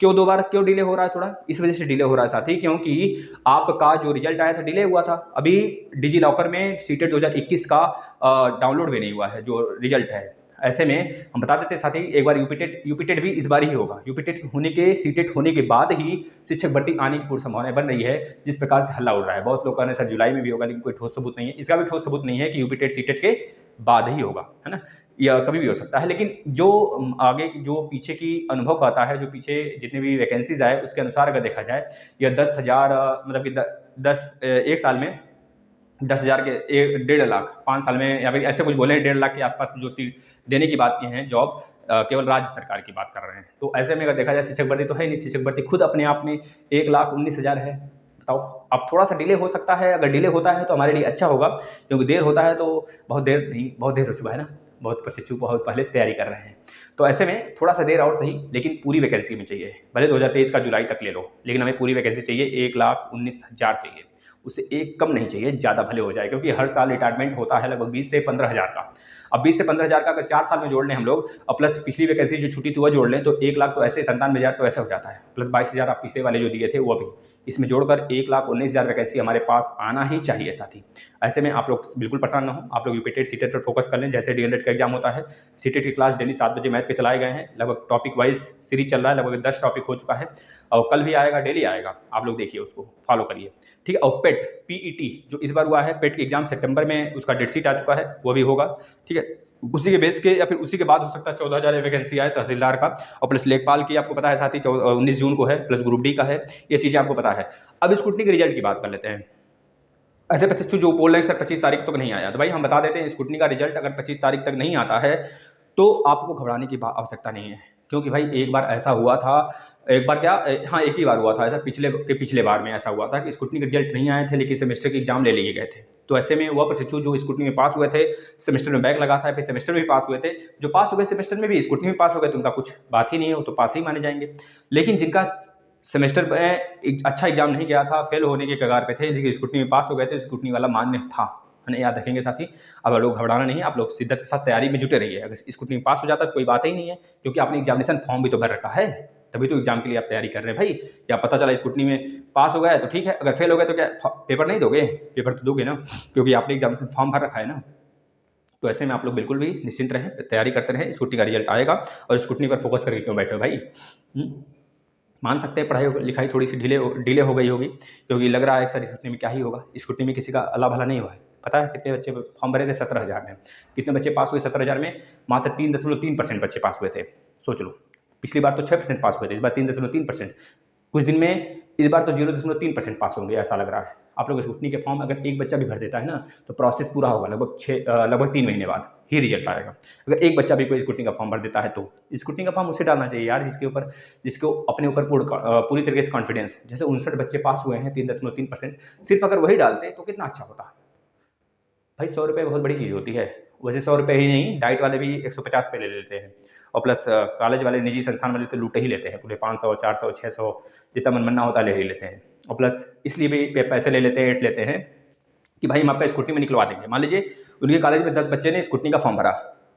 क्यों 2 बार, क्यों डिले हो रहा है थोड़ा, इस वजह से डिले हो रहा है साथी, क्योंकि आपका जो रिजल्ट आया था डिले हुआ था। अभी डिजी लॉकर में सीटेट 2021 का डाउनलोड भी नहीं हुआ है जो रिजल्ट है। ऐसे में हम बता देते हैं साथी, एक बार यूपीटेट भी इस बार ही होगा। यूपीटेट होने के, सीटेट होने के बाद ही शिक्षक भर्ती आने की पूरी संभावना बन रही है, जिस प्रकार से हल्ला उड़ रहा है। बहुत लोग कह रहे हैं सर जुलाई में भी होगा, लेकिन कोई ठोस सबूत नहीं है, इसका भी ठोस सबूत नहीं है कि यूपीटेट सीटेट के बाद ही होगा, है ना, या कभी भी हो सकता है। लेकिन जो आगे जो पीछे की अनुभव कहता है, जो पीछे जितने भी वैकेंसीज आए उसके अनुसार अगर देखा जाए, या 10,000 मतलब कि एक साल में 10,000 के 1.5 लाख, 5 साल में, या फिर ऐसे कुछ बोले 1.5 लाख के आसपास जो सीट देने की बात की है जॉब, केवल राज्य सरकार की बात कर रहे हैं। तो ऐसे में अगर देखा जाए शिक्षक भर्ती तो है नहीं, शिक्षक भर्ती खुद अपने आप में 1,19,000 है। बताओ, अब थोड़ा सा डिले हो सकता है, अगर डिले होता है तो हमारे लिए अच्छा होगा, क्योंकि देर होता है तो बहुत देर नहीं, बहुत देर हो चुका है ना, बहुत प्रशिक्षु बहुत पहले से तैयारी कर रहे हैं। तो ऐसे में थोड़ा सा देर और सही, लेकिन पूरी वैकेंसी में चाहिए। भले 2023 का जुलाई तक ले लो, लेकिन हमें पूरी वैकेंसी चाहिए, 1,19,000 चाहिए, उससे एक कम नहीं चाहिए, ज़्यादा भले हो जाए, क्योंकि हर साल रिटायरमेंट होता है लगभग 20 से 15,000 का। अब 20 से 15,000 का अगर 4 साल में जोड़ लें हम लोग, और प्लस पिछली वैकेंसी जो छुट्टी थी वह जोड़ लें, तो 1,00,000 तो ऐसे 97,000 तो ऐसे हो जाता है, प्लस 22,000 आप पिछले वाले जो दिए थे वो भी, इसमें जोड़कर 1,19,000 वैकेंसी हमारे पास आना ही चाहिए साथी। ऐसे में आप लोग बिल्कुल परेशान ना हो, आप लोग यूपीटेट सीटेट पर फोकस कर लें। जैसे डीएलएड का एग्जाम होता है, सीटेट की क्लास डेली 7 बजे मैथ के चलाए गए हैं, लगभग टॉपिक वाइज सीरीज चल रहा है, लगभग 10 टॉपिक हो चुका है और कल भी आएगा, डेली आएगा, आप लोग देखिए उसको फॉलो करिए, ठीक है। और पेट पीईटी जो इस बार हुआ है, पेट की एग्जाम सितंबर में उसका डेट शीट आ चुका है, वो भी होगा, ठीक है। उसी के बेस के या फिर उसी के बाद हो सकता है 14,000 वैकेंसी आए तहसीलदार का, और प्लस लेखपाल की आपको पता है साथी 19 जून को है, प्लस ग्रुप डी का है, ये चीज़ें आपको पता है। अब स्क्रूटनी के रिजल्ट की बात कर लेते हैं। ऐसे 25 जो बोल रहे हैं सर 25 तारीख तक नहीं आया, तो भाई हम बता देते हैं स्क्रूटनी का रिजल्ट अगर 25 तारीख तक नहीं आता है तो आपको घबराने की आवश्यकता नहीं है, क्योंकि भाई एक बार ऐसा हुआ था, एक बार क्या, हाँ एक ही बार हुआ था ऐसा, पिछले बार में ऐसा हुआ था कि स्क्रूटनी के रिजल्ट नहीं आए थे लेकिन सेमेस्टर के एग्जाम ले लिए गए थे। तो ऐसे में वह प्रशिक्षु जो स्क्रूटनी में पास हुए थे, सेमेस्टर में बैक लगा था, फिर सेमेस्टर में भी पास हुए थे, जो पास हुए सेमेस्टर में भी स्क्रूटनी में पास हो गए तो उनका कुछ बात ही नहीं है, वो तो पास ही माने जाएंगे। लेकिन जिनका सेमेस्टर में अच्छा एग्जाम नहीं गया था, फेल होने के कगार पे थे, लेकिन स्क्रूटनी में पास हो गए थे, स्क्रूटनी वाला मान्य था, है ना, याद रखेंगे साथी। अब लोग घबराना नहीं है, आप लोग शिद्दत के साथ तैयारी में जुटे रहिए। अगर स्क्रूटनी में पास हो जाता तो कोई बात ही नहीं है, क्योंकि आपने एग्जामिनेशन फॉर्म भी तो भर रखा है, तभी तो एग्जाम के लिए आप तैयारी कर रहे हैं भाई। या पता चला स्क्रूटनी में पास हो गया तो ठीक है, अगर फेल हो गए तो क्या पेपर नहीं दोगे? पेपर तो दोगे ना, क्योंकि आपने एग्जामिनेशन फॉर्म भर रखा है ना। तो ऐसे में आप लोग बिल्कुल भी निश्चिंत रहें, तैयारी करते रहें, स्क्रूटनी का रिजल्ट आएगा और स्क्रूटनी पर फोकस करके क्यों बैठे हो भाई। मान सकते हैं पढ़ाई लिखाई थोड़ी सी डिले हो गई होगी, क्योंकि लग रहा है सर स्क्रूटनी में क्या ही होगा, स्क्रूटनी में किसी का अल्लाह भला नहीं हुआ है। पता है कितने बच्चे फॉर्म भरे थे? 17,000 में। कितने बच्चे पास हुए 17,000 में? मात्र 3.3% बच्चे पास हुए थे। सोच लो, पिछली बार तो 6% पास हुए थे, इस बार 3.3%। कुछ दिन में इस बार तो 0.3% पास होंगे ऐसा लग रहा है। आप लोग स्क्रूटनी के फॉर्म अगर एक बच्चा भी भर देता है ना, तो प्रोसेस पूरा होगा, लगभग 3 महीने बाद ही रिजल्ट आएगा। अगर एक बच्चा भी कोई स्क्रूटनी का फॉर्म भर देता है तो स्क्रूटनी का फॉर्म उसे डालना चाहिए यार जिसको अपने ऊपर पूरी तरीके से कॉन्फिडेंस। जैसे 59 बच्चे पास हुए हैं 3.3%, सिर्फ अगर वही डालते तो कितना अच्छा होता। भाई 100 रुपये बहुत बड़ी चीज़ होती है। वैसे 100 रुपये ही नहीं, डाइट वाले भी 150 रुपये ले लेते हैं, और प्लस कॉलेज वाले निजी संस्थान वाले तो लूटे ही लेते हैं, पूरे 500 400 600 जितना मनमन्ना होता है ले ही लेते हैं। और प्लस इसलिए भी पैसे ले लेते हैं, एट लेते हैं कि भाई हम आपका स्क्रूटनी में निकलवा देंगे। मान लीजिए उनके कॉलेज में 10 बच्चे ने स्क्रूटनी का फॉर्म भरा,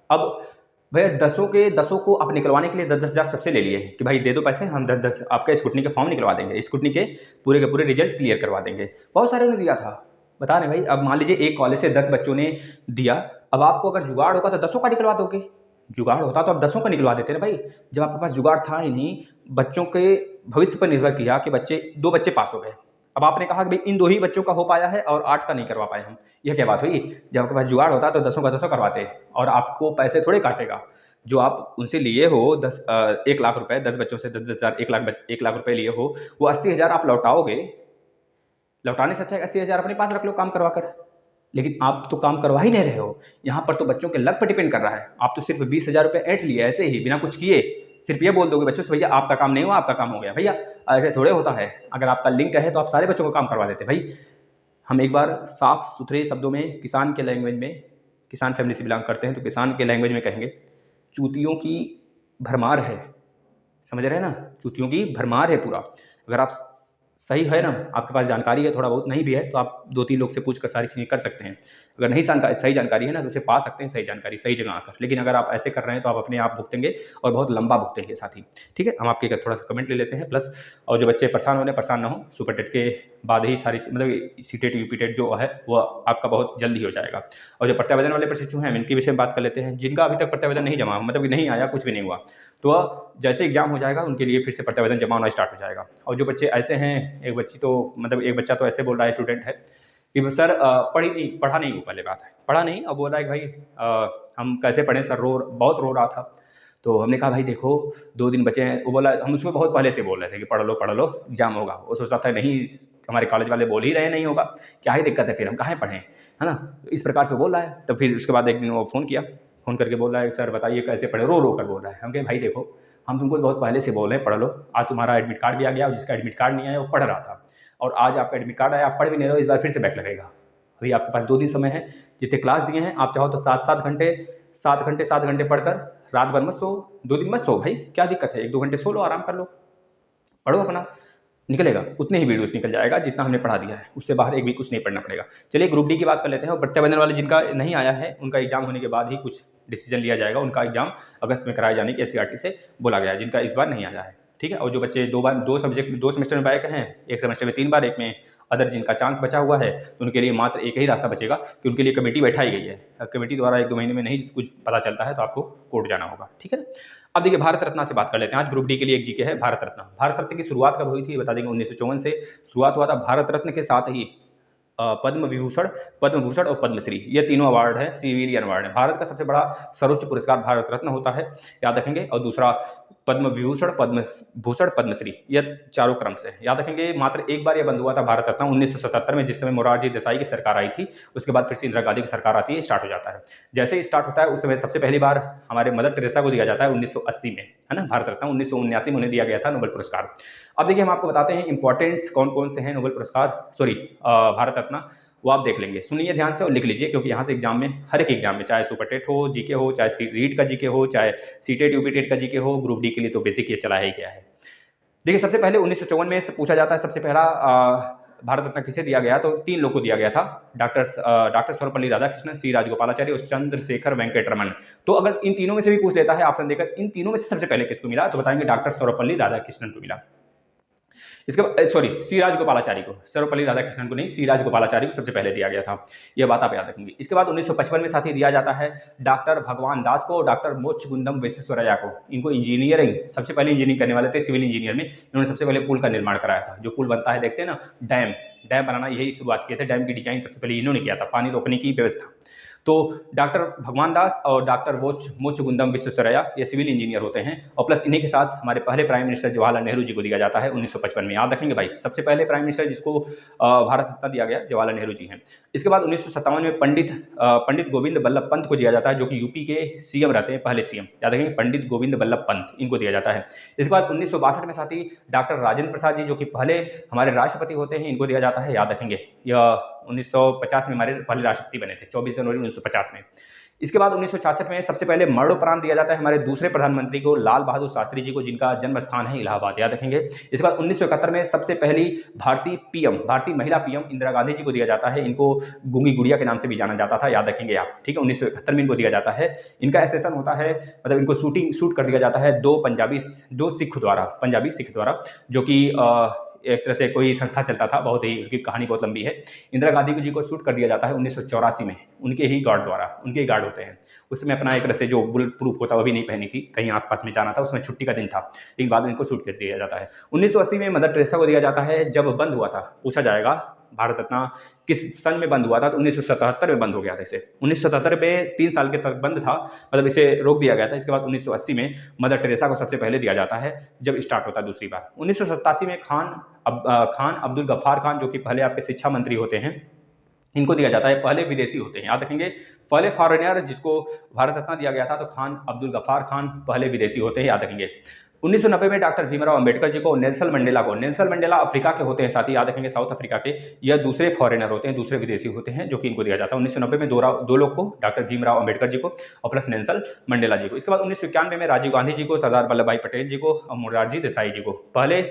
अब भैया 10 को आप निकलवाने के लिए 10,000 सबसे ले लिए कि भाई दे दो पैसे, हम 10 आपका स्क्रूटनी के फॉर्म निकलवा देंगे, स्क्रूटनी के पूरे रिजल्ट क्लियर करवा देंगे। बहुत सारे उन्होंने दिया था, बता रहे भाई। अब मान लीजिए एक कॉलेज से 10 बच्चों ने दिया, अब आपको अगर जुगाड़ होगा तो 10 का निकलवा दोगे। जुगाड़ होता तो आप 10 का निकलवा देते ना भाई, जब आपके पास जुगाड़ था ही नहीं। बच्चों के भविष्य पर निर्भर किया कि 2 बच्चे पास हो गए, अब आपने कहा कि भाई इन 2 ही बच्चों का हो पाया है और 8 का नहीं करवा पाए हम, यह क्या बात हुई? जब आपके पास जुगाड़ होता तो 10 का 10 करवाते, और आपको पैसे थोड़े काटेगा। जो आप उनसे लिए हो 1 लाख रुपए, 10 बच्चों से 10,000, 1 लाख रुपए लिए हो, वो 80,000 आप लौटाओगे। लौटाने से अच्छा है 80,000 अपने पास रख लो काम करवा कर। लेकिन आप तो काम करवा ही नहीं रहे हो, यहाँ पर तो बच्चों के लक पर डिपेंड कर रहा है। आप तो सिर्फ 20,000 रुपये ऐंठ लिए ऐसे ही बिना कुछ किए, सिर्फ ये बोल दोगे बच्चों से भैया आपका काम नहीं हुआ, आपका काम हो गया। भैया ऐसे थोड़े होता है, अगर आपका लिंक है तो आप सारे बच्चों को काम करवा देते भाई। हम एक बार साफ सुथरे शब्दों में किसान के लैंग्वेज में, किसान फैमिली से बिलोंग करते हैं तो किसान के लैंग्वेज में कहेंगे, चूतियों की भरमार है, समझ रहे हैं ना, चूतियों की भरमार है पूरा। अगर आप सही है ना, आपके पास जानकारी है, थोड़ा बहुत नहीं भी है तो आप 2-3 लोग से पूछ कर सारी चीज़ें कर सकते हैं। अगर नहीं सही जानकारी है ना तो उसे पा सकते हैं सही जानकारी सही जगह आकर। लेकिन अगर आप ऐसे कर रहे हैं तो आप अपने आप भुगतेंगे, और बहुत लंबा भुगतेंगे साथी। ठीक है, हम आपके थोड़ा सा कमेंट ले लेते हैं प्लस। और जो बच्चे परेशान हो रहे हैं, परेशान ना हो, सुपर टेट के बाद ही सारी मतलब सीटेट यूपीटेट जो है वो आपका बहुत जल्दी हो जाएगा। और जो प्रत्यावेदन वाले प्रशिक्षु हैं इनके विषय में बात कर लेते हैं, जिनका अभी तक प्रत्यावेदन नहीं जमा, मतलब कि नहीं आया, कुछ भी नहीं हुआ, तो जैसे एग्जाम हो जाएगा उनके लिए फिर से प्रत्यावेदन जमा होना स्टार्ट हो जाएगा। और जो बच्चे ऐसे हैं, एक बच्चा तो ऐसे बोल रहा है, स्टूडेंट है कि सर पढ़ा नहीं वो, पहले बात है पढ़ा नहीं। अब बोल रहा है कि भाई हम कैसे पढ़ें सर, बहुत रो रहा था। तो हमने कहा भाई देखो 2 दिन बचे हैं। वो बोला, हम उसको बहुत पहले से बोल रहे थे कि पढ़ लो एग्जाम होगा। वो सोचता था नहीं, हमारे कॉलेज वाले बोल ही रहे नहीं होगा, क्या ही दिक्कत है, फिर हम कहाँ पढ़ें, है ना। तो इस प्रकार से बोल रहा है। तो फिर उसके बाद एक दिन वो फ़ोन करके बोल रहा है, सर बताइए कैसे पढ़े, रो कर बोल रहा है। हम कहे भाई देखो, हम तुमको बहुत पहले से बोल रहे हैं पढ़ लो। आज तुम्हारा एडमिट कार्ड भी आ गया, और जिसका एडमिट कार्ड नहीं आया वो पढ़ रहा था, और आज आपका एडमिट कार्ड आया, आप पढ़ भी नहीं रहे हो, इस बार फिर से बैक लगेगा। अभी आपके पास 2 दिन समय है, जितने क्लास दिए हैं आप चाहो तो 7 घंटे पढ़कर रात भर मत सो, 2 दिन मत सो भाई, क्या दिक्कत है, 1-2 घंटे सो लो, आराम कर लो, पढ़ो अपना, निकलेगा उतने ही वीडियोस निकल जाएगा जितना हमने पढ़ा दिया है, उससे बाहर एक भी कुछ नहीं पढ़ना पड़ेगा। चलिए ग्रुप डी की बात कर लेते हैं। और प्रत्यावेदन वाले जिनका नहीं आया है उनका एग्जाम होने के बाद ही कुछ डिसीजन लिया जाएगा। उनका एग्जाम अगस्त में कराए जाने की एससीईआरटी से बोला गया है, जिनका इस बार नहीं आया है। ठीक है। और जो बच्चे दो सेमेस्टर में बैक हैं, एक सेमेस्टर में 3 बार, एक में अदर जिनका चांस बचा हुआ है, तो उनके लिए मात्र एक ही रास्ता बचेगा कि उनके लिए कमेटी बैठाई गई है। कमेटी द्वारा 1-2 महीने में नहीं कुछ पता चलता है तो आपको कोर्ट जाना होगा, ठीक है ना। अब देखिए भारत रत्न से बात कर लेते हैं। आज ग्रुप डी के लिए एक जीके है भारत रत्न। भारत रत्न की शुरुआत कब हुई थी बता देंगे। 1954 से शुरुआत हुआ था। भारत रत्न के साथ ही पद्म विभूषण, पद्म भूषण और पद्मश्री, ये तीनों अवार्ड हैं, सिविलियन अवार्ड है। भारत का सबसे बड़ा सर्वोच्च पुरस्कार भारत रत्न होता है, याद रखेंगे। और दूसरा पद्म विभूषण, पद्म भूषण, पद्मश्री, ये चारों क्रम से याद रखेंगे। मात्र एक बार यह बंद हुआ था भारत रत्न 1977 में, जिस समय मोरारजी देसाई की सरकार आई थी। उसके बाद फिर से इंदिरा गांधी की सरकार आती है, स्टार्ट हो जाता है। जैसे ही स्टार्ट होता है उस समय सबसे पहली बार हमारे मदर टेरेसा को दिया जाता है 1980 में, है ना। भारत रत्न 1979 में उन्हें दिया गया था नोबेल पुरस्कार। अब देखिए हम आपको बताते हैं इंपॉर्टेंट्स कौन कौन से हैं नोबेल पुरस्कार, भारत रत्न, वो आप देख लेंगे। सुनिए ध्यान से और लिख लीजिए, क्योंकि यहाँ से एग्जाम में, हर एक एग्जाम में, चाहे सुपर टेट हो, जीके हो, चाहे रीट का जीके हो, चाहे सीटेट यूपीटेट का जीके हो, ग्रुप डी के लिए तो बेसिक ये चला ही गया है। देखिए सबसे पहले 1954 में पूछा जाता है सबसे पहला भारत रत्न किसे दिया गया, तो 3 लोग को दिया गया था। डॉक्टर सर्वपल्ली राधाकृष्णन, सी राजगोपालाचारी और चंद्रशेखर वेंकटरमन। तो अगर इन तीनों में से भी पूछ लेता है ऑप्शन देकर, इन तीनों में से सबसे पहले किसको मिला, तो बताएंगे डॉक्टर सर्वपल्ली राधाकृष्णन को मिला। इसके बाद सी राजगोपालाचारी को, सर्वपल्ली राधाकृष्णन को नहीं, सी राजगोपालाचारी को सबसे पहले दिया गया था। यह बात आप याद रखेंगे। इसके बाद 1955 में साथी दिया जाता है डॉक्टर भगवान दास को, डॉक्टर मोक्षगुंडम विश्वेश्वरैया को। इनको इंजीनियरिंग, सबसे पहले इंजीनियरिंग करने वाले थे, सिविल इंजीनियर में। इन्होंने सबसे पहले पुल का निर्माण कराया था। जो पुल बनता है देखते हैं ना, डैम बनाना, यही शुरुआत किए थे। डैम की डिजाइन सबसे पहले इन्होंने किया था, पानी रोकने की व्यवस्था। तो डॉक्टर भगवान दास और डॉक्टर मोक्षगुंडम विश्वेश्वरैया ये सिविल इंजीनियर होते हैं। और प्लस इन्हीं के साथ हमारे पहले प्राइम मिनिस्टर जवाहरलाल नेहरू जी को दिया जाता है 1955 में। याद रखेंगे भाई, सबसे पहले प्राइम मिनिस्टर जिसको भारत रत्न दिया गया जवाहरलाल नेहरू जी हैं। इसके बाद 1957 में पंडित गोविंद बल्लभ पंत को दिया जाता है, जो कि यूपी के सीएम रहते हैं, पहले सीएम। याद रखेंगे, पंडित गोविंद बल्लभ पंत, इनको दिया जाता है। इसके बाद 1962 में साथी डॉक्टर राजेंद्र प्रसाद जी, जो कि पहले हमारे राष्ट्रपति होते हैं, इनको दिया जाता है। याद रखेंगे, यह 1950 में हमारे पहले राष्ट्रपति बने थे, 24 जनवरी 1950 में। इसके बाद 1966 में सबसे पहले मरणोपरांत दिया जाता है हमारे दूसरे प्रधानमंत्री को, लाल बहादुर शास्त्री जी को, जिनका जन्म स्थान है इलाहाबाद। याद रखेंगे। इसके बाद 1971 में सबसे पहली भारतीय महिला पीएम इंदिरा गांधी जी को दिया जाता है। इनको गूंगी गुड़िया के नाम से भी जाना जाता था, याद रखेंगे आप, ठीक है। 1971 में इनको दिया जाता है। इनका एसेसन होता है, मतलब इनको शूट कर दिया जाता है दो सिख द्वारा, पंजाबी सिख द्वारा, जो कि एक तरह से कोई संस्था चलता था, बहुत ही, उसकी कहानी बहुत लंबी है। इंदिरा गांधी जी को शूट कर दिया जाता है 1984 में, उनके ही गार्ड द्वारा, उनके ही गार्ड होते हैं। उसमें अपना एक तरह से जो बुलेट प्रूफ होता है वो भी नहीं पहनी थी, कहीं आसपास में जाना था, उसमें छुट्टी का दिन था, लेकिन बाद में इनको शूट कर दिया जाता है। 1980 में मदर टेरेसा को दिया जाता है। जब बंद हुआ था, पूछा जाएगा भारत रत्न किस सन में बंद हुआ था, तो 1977 में बंद हो गया था। इसे 1977 में 3 साल के तक बंद था, मतलब इसे रोक दिया गया था। इसके बाद 1980 में मदर टेरेसा को सबसे पहले दिया जाता है, जब स्टार्ट होता है दूसरी बार। 1987 में खान अब्दुल गफ्फार खान, जो कि पहले आपके शिक्षा मंत्री होते हैं, इनको दिया जाता है। पहले विदेशी होते हैं, याद रखेंगे, पहले फॉरेनर जिसको भारत रत्न दिया गया था, तो खान अब्दुल गफ्फार खान पहले विदेशी होते हैं, याद रखेंगे। 1990 में डॉक्टर भीमराव अंबेडकर जी को, नेल्सन मंडेला अफ्रीका के होते हैं साथ ही, याद रखेंगे, साउथ अफ्रीका के। यह दूसरे फॉरेनर होते हैं, दूसरे विदेशी होते हैं, जो कि इनको दिया जाता है। 1990 में दो लोग को, डॉक्टर भीमराव अंबेडकर जी को और प्लस नेल्सन मंडेला जी को। इसके बाद 1991 में राजीव गांधी जी को, सरदार वल्लभ भाई पटेल जी को और मोरारजी देसाई जी को। पहले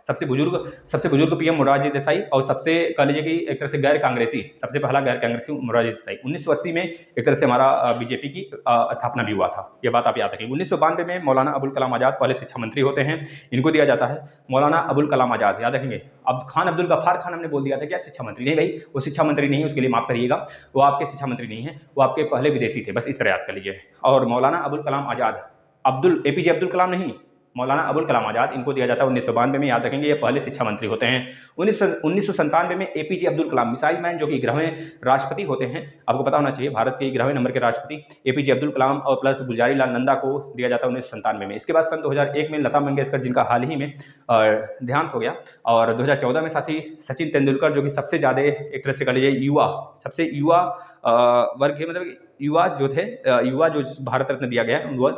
सबसे बुजुर्ग पीएम मोरारजी देसाई, और सबसे कह लीजिए कि एक तरह से सबसे पहला गैर कांग्रेसी मोरारजी देसाई। 1980 में एक तरह से हमारा बीजेपी की स्थापना भी हुआ था, यह बात आप याद रखेंगे। 1992 में मौलाना अबुल कलाम आजाद, पहले शिक्षा मंत्री होते हैं, इनको दिया जाता है। मौलाना अबुल कलाम आजाद, याद रखेंगे। अब खान अब्दुल गफ्फार खान हमने बोल दिया था क्या शिक्षा मंत्री, नहीं भाई, वो शिक्षा मंत्री नहीं है, उसके लिए माफ करिएगा, वो आपके शिक्षा मंत्री नहीं है, वो आपके पहले विदेशी थे, बस इस तरह याद कर लीजिए। और मौलाना अबुल कलाम आजाद, एपीजे अब्दुल कलाम नहीं, मौलाना अबुल कलाम आजाद, इनको दिया जाता है 1992 में, याद रखेंगे, ये पहले शिक्षा मंत्री होते हैं। 1997 में APJ Abdul Kalam, missile man, जो कि 11वें राष्ट्रपति होते हैं, आपको पता होना चाहिए, भारत के 11वें नंबर के राष्ट्रपति एपीजे अब्दुल कलाम, और प्लस गुलजारी लाल नंदा को दिया जाता है 1997 में। इसके बाद सन 2001 में लता मंगेशकर, जिनका हाल ही में देहांत हो गया, और 2014 में साथी सचिन तेंदुलकर, जो कि सबसे ज़्यादा एक तरह से कह लीजिए सबसे युवा वर्ग है, मतलब युवा जो भारत रत्न दिया गया है वो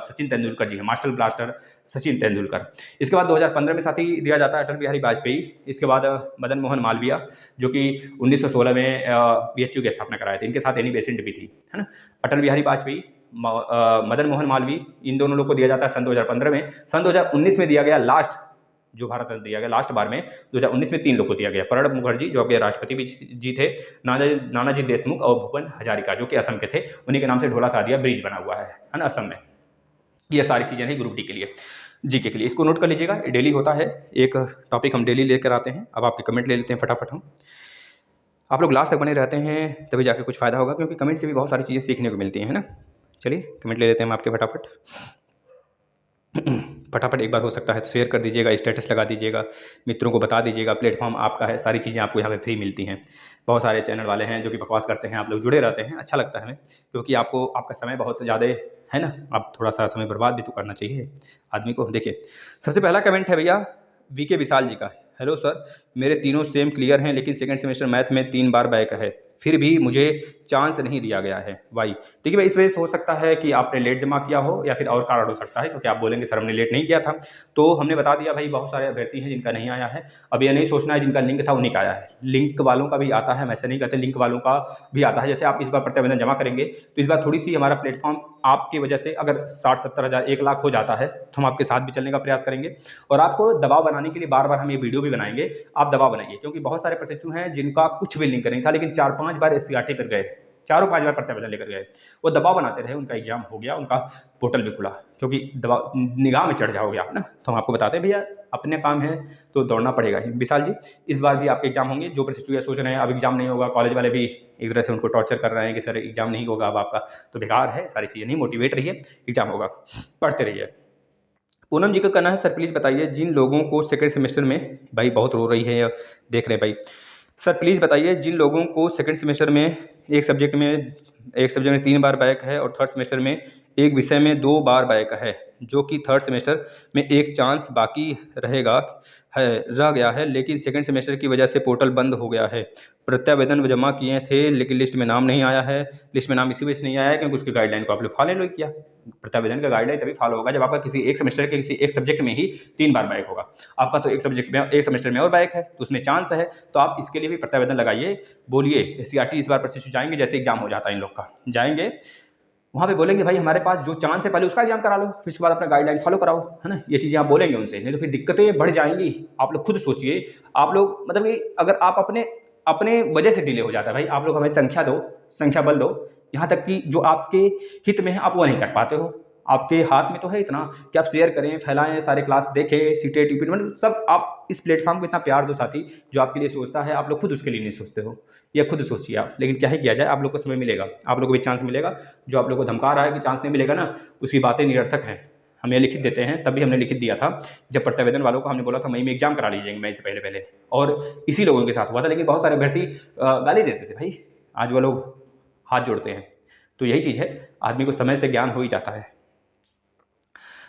सचिन तेंदुलकर जी है, मास्टर ब्लास्टर सचिन तेंदुलकर। इसके बाद 2015 में साथी दिया जाता है अटल बिहारी वाजपेयी। इसके बाद मदन मोहन मालवीय, जो कि 1916 में बीएचयू की स्थापना कराए थे, इनके साथ एनी बेसेंट भी थी, है ना। अटल बिहारी वाजपेयी, मदन मोहन मालवीय, इन दोनों लोग को दिया जाता है सन 2015 में। सन 2019 में दिया गया लास्ट, जो भारत रत्न दिया गया लास्ट बार में 2019 में 3 लोग को दिया गया। प्रणब मुखर्जी, जो आपके राष्ट्रपति भी जी थे, नानाजी देशमुख और भूपेन हजारिका, जो कि असम के थे, उन्हीं के नाम से ढोला सादिया ब्रिज बना हुआ है ना, असम में। ये सारी चीज़ें हैं ग्रुप डी के लिए। जीके के लिए। इसको नोट कर लीजिएगा, डेली होता है, एक टॉपिक हम डेली लेकर आते हैं। अब आपके कमेंट ले लेते हैं फटाफट हम। आप लोग लास्ट तक बने रहते हैं तभी जाके कुछ फ़ायदा होगा, क्योंकि कमेंट से भी बहुत सारी चीज़ें सीखने को मिलती हैं, है ना। चलिए कमेंट ले लेते हैं हम आपके फटाफट। फटाफट एक बार हो सकता है तो शेयर कर दीजिएगा, स्टेटस लगा दीजिएगा, मित्रों को बता दीजिएगा, प्लेटफॉर्म आपका है, सारी चीज़ें आपको यहाँ पे फ्री मिलती हैं। बहुत सारे चैनल वाले हैं जो कि बकवास करते हैं, आप लोग जुड़े रहते हैं, अच्छा लगता है हमें, क्योंकि आपको आपका समय बहुत ज़्यादा है ना, आप थोड़ा सा समय बर्बाद भी तो करना चाहिए आदमी को। देखिए सबसे पहला कमेंट है भैया वीके विशाल जी का। हेलो सर, मेरे तीनों सेम क्लियर हैं लेकिन सेकंड सेमेस्टर मैथ में 3 बार बैक है, फिर भी मुझे चांस नहीं दिया गया है, वाई। देखिए भाई, इस वजह से हो सकता है कि आपने लेट जमा किया हो या फिर और कारण हो सकता है, क्योंकि आप बोलेंगे सर हमने लेट नहीं किया था। तो हमने बता दिया भाई, बहुत सारे अभ्यर्थी हैं जिनका नहीं आया है। अब ये नहीं सोचना है जिनका लिंक था उन्हीं का आया है, लिंक वालों का भी आता है, हम ऐसे नहीं कहते, लिंक वालों का भी आता है। जैसे आप इस बार प्रत्यावेदन जमा करेंगे तो इस बार थोड़ी सी हमारा प्लेटफॉर्म आपकी वजह से अगर 60-70 हज़ार 1 लाख हो जाता है तो हम आपके साथ भी चलने का प्रयास करेंगे, और आपको दबाव बनाने के लिए बार बार हम ये वीडियो भी बनाएंगे। आप दबाव बनाइए, क्योंकि बहुत सारे प्रशिक्षु हैं जिनका कुछ भी लिंक नहीं था लेकिन 4-5 बार SCRT पर गए, 4-5 बार प्रत्यावेदन लेकर गए, वो दबाव बनाते रहे, उनका एग्जाम हो गया, उनका पोर्टल भी खुला, क्योंकि दबाव निगाह में चढ़ जाओगे आप ना। तो हम आपको बताते हैं भैया अपने काम है तो दौड़ना पड़ेगा ही। विशाल जी, इस बार भी आपके एग्जाम होंगे। जो प्रशिक्षु सोच रहे हैं अब एग्जाम नहीं होगा, कॉलेज वाले भी एक तरह से उनको टॉर्चर कर रहे हैं कि सर एग्जाम नहीं होगा अब आपका, तो बेकार है, सारी चीज़ें नहीं, मोटिवेट रहिए, एग्जाम होगा, पढ़ते रहिए। पूनम जी का कहना है सर प्लीज़ बताइए जिन लोगों को सेकंड सेमेस्टर में, भाई बहुत रो रही है या देख रहे हैं भाई, सर प्लीज़ बताइए जिन लोगों को सेकंड सेमेस्टर में एक सब्जेक्ट में 3 बार बैक है और थर्ड सेमेस्टर में एक विषय में 2 बार बैक है, जो कि थर्ड सेमेस्टर में एक चांस बाकी रह गया है, लेकिन सेकंड सेमेस्टर की वजह से पोर्टल बंद हो गया है। प्रत्यावेदन जमा किए थे लेकिन लिस्ट में नाम नहीं आया है। लिस्ट में नाम इसी वजह से नहीं आया है क्योंकि उसकी गाइडलाइन को आप लोग फॉलो नहीं किया। प्रत्यावेदन का गाइडलाइन तभी फॉलो होगा जब आपका किसी एक सेमेस्टर के किसी एक सब्जेक्ट में ही 3 बार बैक होगा। आपका तो एक सब्जेक्ट में एक सेमेस्टर में और बैक है तो उसमें चांस है, तो आप इसके लिए भी प्रत्यावेदन लगाइए। बोलिए SCRT इस बार प्रशिक्षु जाएंगे, जैसे एग्जाम हो जाता है इन लोग का, जाएंगे वहाँ पे बोलेंगे भाई हमारे पास जो चांस है पहले उसका एग्जाम करा लो, फिर उसके बाद अपना गाइडलाइन फॉलो कराओ, है ना। ये चीज़ें आप बोलेंगे उनसे, नहीं तो फिर दिक्कतें बढ़ जाएंगी। आप लोग खुद सोचिए, आप लोग मतलब कि अगर आप अपने वजह से डिले हो जाता है भाई, आप लोग हमें संख्या दो, संख्या बल दो, यहाँ तक कि जो आपके हित में है आप वो नहीं कर पाते हो। आपके हाथ में तो है इतना कि आप शेयर करें, फैलाएं, सारे क्लास देखें, सीटेट यूपीट मतलब सब, आप इस प्लेटफॉर्म को इतना प्यार दो साथी, जो आपके लिए सोचता है, आप लोग खुद उसके लिए नहीं सोचते हो। ये खुद सोचिए आप, लेकिन क्या ही किया जाए, आप लोग को समय मिलेगा, आप लोग को भी चांस मिलेगा। जो आप लोग को धमका रहा है कि चांस नहीं मिलेगा ना, उसकी बातें निरर्थक हैं। हम ये लिखित देते हैं, तभी हमने लिखित दिया था जब प्रत्यावेदन वालों को हमने बोला था मई में एग्जाम करा लीजिएंगे, मई से पहले, और इसी लोगों के साथ हुआ था। लेकिन बहुत सारे अभ्यर्थी गाली देते थे भाई, आज वो लोग हाथ जोड़ते हैं। तो यही चीज़ है, आदमी को समय से ज्ञान हो ही जाता है।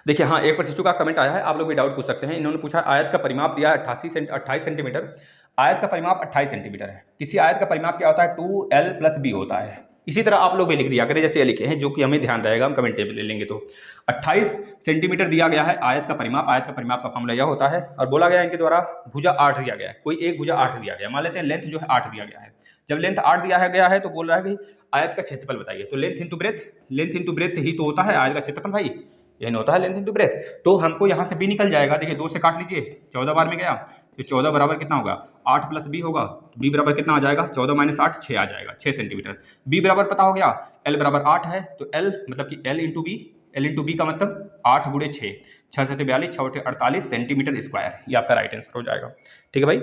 देखिए हाँ, एक प्रशिक्षु का कमेंट आया है, आप लोग भी डाउट पूछ सकते हैं। इन्होंने पूछा आयत का परिमाप दिया है 28 सेंटीमीटर, आयत का परिमाप 28 सेंटीमीटर है, किसी आयत का परिमाप क्या होता है 2l+b होता है। इसी तरह आप लोग भी लिख दिया करें जैसे ये लिखे हैं, जो कि हमें ध्यान रहेगा, हम कमेंट टेबल ले लेंगे। तो 28 सेंटीमीटर दिया गया है आयत का परिमाप। आयत का परिमाप का फॉर्मूला यह होता है, और बोला गया इनके द्वारा भुजा 8 दिया गया है, कोई एक भुजा 8 दिया गया, मान लेते हैं लेंथ जो है 8 दिया गया है। जब लेंथ 8 दिया गया है तो बोल रहा है कि आयत का क्षेत्रफल बताइए, तो लेंथ इंटू ब्रेथ ही तो होता है आयत का क्षेत्रफल भाई, यही होता है लेंथ इंटू ब्रेथ। तो हमको यहाँ से b निकल जाएगा, देखिए 2 से काट लीजिए, 14 बार में गया, तो 14 बराबर कितना होगा 8+b होगा, b बराबर कितना आ जाएगा 14 - 8 6 आ जाएगा, 6 सेंटीमीटर। b बराबर पता हो गया, l बराबर 8 है, तो l मतलब कि l इंटू बी का मतलब 8 × 6, 6 7 42, 6 8 48 सेंटीमीटर स्क्वायर, ये आपका राइट आंसर हो जाएगा। ठीक है भाई।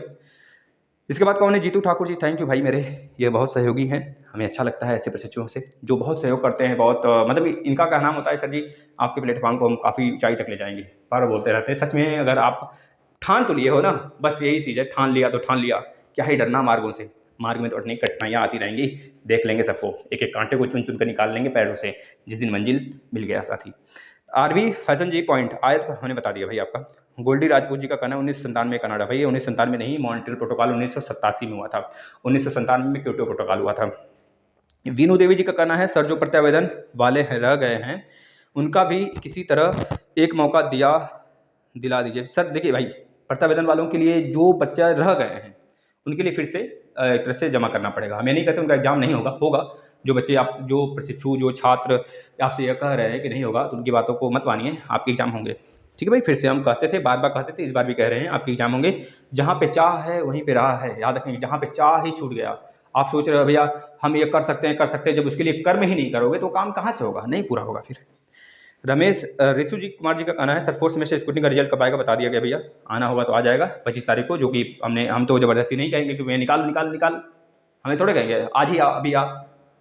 इसके बाद कौन है, जीतू ठाकुर जी, थैंक यू भाई, मेरे ये बहुत सहयोगी हैं, हमें अच्छा लगता है ऐसे प्रशिक्षुओं से जो बहुत सहयोग करते हैं, बहुत मतलब इनका क्या नाम होता है सर जी, आपके प्लेटफॉर्म को हम काफ़ी ऊंचाई तक ले जाएंगे, बार बोलते रहते हैं। सच में अगर आप ठान तो लिए हो ना, बस यही चीज़ है, ठान लिया तो ठान लिया, क्या ही डरना मार्गों से, मार्ग में तो अटनी कठिनाइयाँ आती रहेंगी, देख लेंगे सबको, एक एक कांटे को चुन चुन कर निकाल लेंगे पैरों से, जिस दिन मंजिल मिल गया साथी। आरवी फैशन जी पॉइंट आयत का हमने बता दिया भाई आपका। गोल्डी राजपूत जी का कहना है 1997 कनाडा, भाई 1997 नहीं, मॉन्ट्रियल प्रोटोकॉल 1987 में हुआ था, 1997 में क्योटो प्रोटोकॉल हुआ था। वीनू देवी जी का कहना है सर जो प्रत्यावेदन वाले रह गए हैं उनका भी किसी तरह एक मौका दिला दीजिए। सर देखिए भाई, प्रत्यावेदन वालों के लिए जो बच्चा रह गए हैं उनके लिए फिर से एक तरह से जमा करना पड़ेगा। हम ये नहीं कहते उनका एग्जाम नहीं होगा। जो बच्चे आप, जो प्रशिक्षु, जो छात्र आपसे यह कह रहे हैं कि नहीं होगा, तो उनकी बातों को मत मानिए, आपके एग्जाम होंगे। ठीक है भाई, फिर से हम कहते थे, बार बार कहते थे, इस बार भी कह रहे हैं, आपके एग्जाम होंगे। जहाँ पे चाह है वहीं पे राह है, याद रखेंगे, जहाँ पे चाह ही छूट गया, आप सोच रहे हो भैया हम ये कर सकते हैं, जब उसके लिए कर्म ही नहीं करोगे तो काम कहाँ से होगा, नहीं पूरा होगा फिर। रमेश ऋषु जी कुमार जी का कहना है सर फोर्थ सेमेस्टर स्कूटी का रिजल्ट कब आएगा, बता दिया गया भैया, आना होगा तो आ जाएगा 25 तारीख को, जो कि हम तो ज़बरदस्ती नहीं कहेंगे कि मैं निकाल निकाल निकाल, हमें थोड़े कहेंगे आज ही आ अभी आ,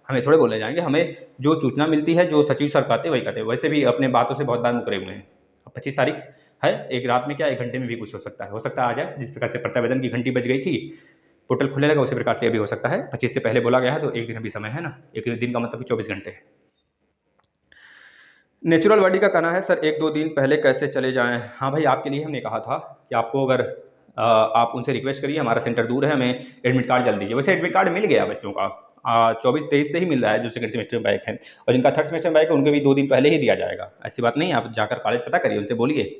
हमें थोड़े बोलने जाएंगे, हमें जो सूचना मिलती है, जो सचिव सर कहते हैं वही कहते हैं। वैसे भी अपने बातों से बहुत बार मुकरे हुए हैं। अब 25 तारीख है, एक रात में क्या 1 घंटे में भी कुछ हो सकता है आ जाए। जिस प्रकार से प्रत्यावेदन की घंटी बज गई थी, पोर्टल खुलने लगा, उसी प्रकार से अभी हो सकता है। 25 से पहले बोला गया है तो एक दिन अभी समय है ना, एक दिन का मतलब 24 घंटे है। नेचुरल बॉडी का कहना है सर 1-2 दिन पहले कैसे चले जाएं। हाँ भाई, आपके लिए हमने कहा था कि आपको अगर आप उनसे रिक्वेस्ट करिए, हमारा सेंटर दूर है, हमें एडमिट कार्ड जल्द दीजिए। वैसे एडमिट कार्ड मिल गया बच्चों का 24-23 से ही मिल रहा है, जो सेकंड सेमेस्टर में बैक है, और जिनका थर्ड सेमेस्टर में बैक है उनके भी 2 दिन पहले ही दिया जाएगा। ऐसी बात नहीं, आप जाकर कॉलेज पता करिए, उनसे बोलिए।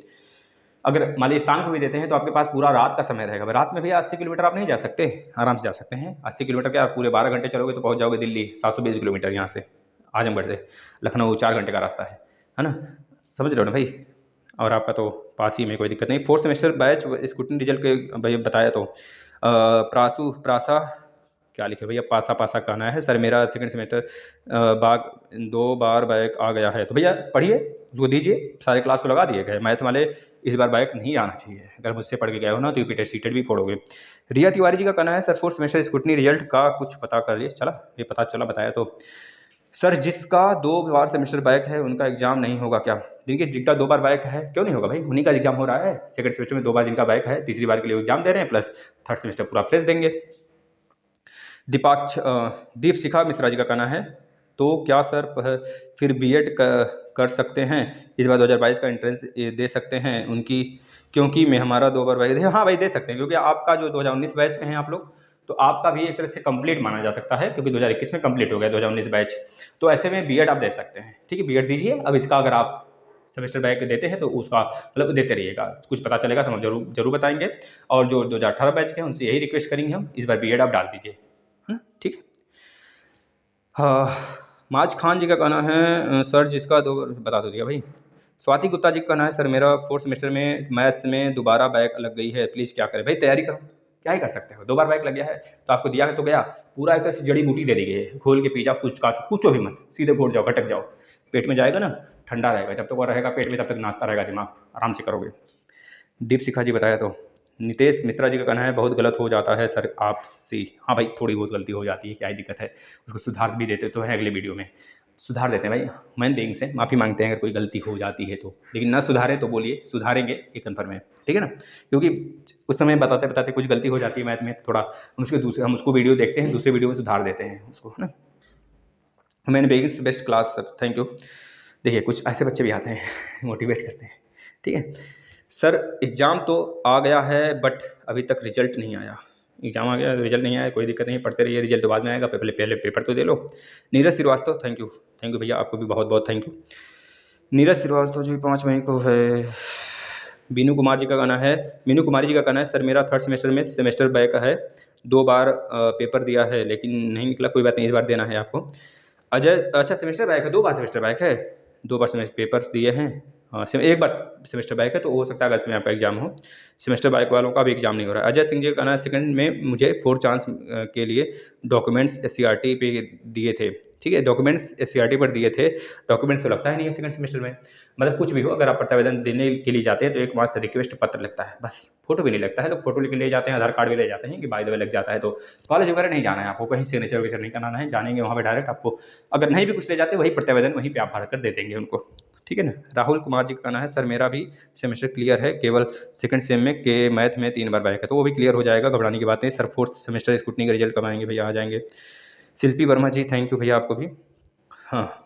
अगर मान लीजिए शाम को भी देते हैं तो आपके पास पूरा रात का समय रहेगा। रात में भी 80 किलोमीटर आप नहीं जा सकते, आराम से जा सकते हैं। 80 किलोमीटर क्या, पूरे 12 घंटे चलोगे तो पहुँच जाओगे दिल्ली। 720 किलोमीटर यहाँ से आजमगढ़ से लखनऊ 4 घंटे का रास्ता है ना, समझ रहे हो ना भाई। और आपका तो पास ही में, कोई दिक्कत नहीं। Fourth semester batch scooty result के भाई बताया तो प्रासा क्या लिखे भैया, पासा कहना है सर मेरा सेकंड सेमेस्टर बाग 2 बार बैक आ गया है। तो भैया पढ़िए, उसको दीजिए, सारे क्लास तो लगा दिए गए। मैथ वाले इस बार बैक नहीं आना चाहिए, अगर मुझसे पढ़ के गए हो ना तो यूपी सीटेड भी फोड़ोगे। रिया तिवारी जी का कहना है sir fourth semester scrutiny result का कुछ पता कर लिए। चला ये पता चला, बताया तो सर जिसका 2 बार सेमेस्टर बैक है उनका एग्जाम नहीं होगा क्या। जिनका 2 बार बैक है, क्यों नहीं होगा भाई, उन्हीं का एग्जाम हो रहा है। सेकंड सेमेस्टर में 2 बार जिनका बैक है, तीसरी बार के लिए एग्जाम दे रहे हैं, प्लस थर्ड सेमेस्टर पूरा फ्रेश देंगे। दीप शिखा मिश्रा जी का कहना है तो क्या सर फिर बीएड कर सकते हैं इस बार 2022 का एंट्रेंस दे सकते हैं उनकी, क्योंकि मैं हमारा 2 बार बैच। हाँ भाई दे सकते हैं, क्योंकि आपका जो 2019 बैच के हैं आप लोग, तो आपका भी एक तरह से कंप्लीट माना जा सकता है, क्योंकि 2021 में कंप्लीट हो गया 2019 बैच। तो ऐसे में बीएड आप दे सकते हैं, ठीक है, बीएड दीजिए। अब इसका अगर आप सेमेस्टर बैक देते हैं तो उसका मतलब देते रहिएगा, कुछ पता चलेगा तो हम जरूर बताएंगे। और जो 2018 बैच के हैं उनसे यही रिक्वेस्ट करेंगे हम, इस बार बीएड आप डाल दीजिए, है ना, ठीक है। हाँ, माज खान जी का कहना है सर जिसका 2 बता दो दिया भाई। स्वाति गुप्ता जी का कहना है सर मेरा फोर्थ सेमेस्टर में मैथ्स में दोबारा बैक लग गई है, प्लीज़ क्या करें। भाई तैयारी करो, क्या ही कर सकते हो, 2 बार बैक लग गया है तो आपको दिया तो गया, पूरा एक तरह से जड़ी बूटी दे दी गई है, घोल के पी जाओ, पूछो भी मत, सीधे घोट जाओ, घटक जाओ, पेट में जाएगा ना, ठंडा रहेगा, जब तक वो रहेगा पेट में तब तक नाचता रहेगा दिमाग, आराम से करोगे। दीप शिखा जी बताया तो। नितेश मिश्रा जी का कहना है बहुत गलत हो जाता है सर आपसे। हाँ भाई थोड़ी बहुत गलती हो जाती है, क्या ही दिक्कत है, उसको सुधार भी देते तो है, अगले वीडियो में सुधार देते हैं भाई, मैं बेइंग से माफ़ी मांगते हैं अगर कोई गलती हो जाती है तो, लेकिन ना सुधारे तो बोलिए, सुधारेंगे ये कन्फर्म है, ठीक है ना। क्योंकि उस समय बताते बताते कुछ गलती हो जाती है मैथ में, तो थोड़ा हम उसको वीडियो देखते हैं, दूसरे वीडियो में सुधार देते हैं उसको, है ना। मैंने begging best class sir, thank you. देखिए कुछ ऐसे बच्चे भी आते हैं मोटिवेट करते हैं, ठीक है। सर एग्ज़ाम तो आ गया है बट अभी तक रिजल्ट नहीं आया। एग्ज़ाम आ गया, रिजल्ट नहीं आया, कोई दिक्कत नहीं, पढ़ते रहिए, रिजल्ट बाद में आएगा, पहले पेपर तो दे लो। नीरज श्रीवास्तव थैंक यू भैया, आपको भी बहुत बहुत थैंक यू। नीरज श्रीवास्तव जी 5 मई को है। मीनू कुमार जी का कहना है सर मेरा थर्ड सेमेस्टर में सेमेस्टर बैक है, 2 बार पेपर दिया है लेकिन नहीं निकला, कोई बात नहीं, इस बार देना है आपको। अजय अच्छा सेमेस्टर बैक है, 2 बार सेमेस्टर बैक है, 2 बार सेमेस्टर पेपर्स दिए हैं, हाँ 1 बार सेमेस्टर बैक है, तो हो सकता है अगस्त में आपका एग्जाम हो। सेमेस्टर बैक वालों का भी एग्जाम नहीं हो रहा है। अजय सिंह जी का कहना है सेकंड में मुझे 4 चांस के लिए डॉक्यूमेंट्स SCRT पे दिए थे, ठीक है, डॉक्यूमेंट्स SCRT पर दिए थे, डॉक्यूमेंट्स तो लगता है नहीं है सेकंड सेमेस्टर में, मतलब कुछ भी हो, अगर आप प्रत्यावेदन देने के लिए जाते हैं तो 1 मार्च रिक्वेस्ट पत्र लगता है, बस फोटो भी नहीं लगता है, लोग फोटो लेके ले जाते हैं, आधार कार्ड भी ले जाते हैं कि बाय द वे लग जाता है। तो कॉलेज वगैरह नहीं जाना है आपको, कहीं सिग्नेचर वगैरह नहीं कराना है, जानेंगे वहाँ पे डायरेक्ट आपको, अगर नहीं भी कुछ ले जाते वही प्रत्यावेदन वहीं पे आप भर कर दे देंगे उनको, ठीक है ना। राहुल कुमार जी का कहना है सर मेरा भी सेमेस्टर क्लियर है, केवल सेकंड सेम में के मैथ में 3 बार बैक है, तो वो भी क्लियर हो जाएगा, घबराने की बात नहीं। सर फोर्थ सेमेस्टर स्कूटनी का रिजल्ट कब आएंगे भैया, आ जाएंगे। शिल्पी वर्मा जी थैंक यू भैया आपको भी। हाँ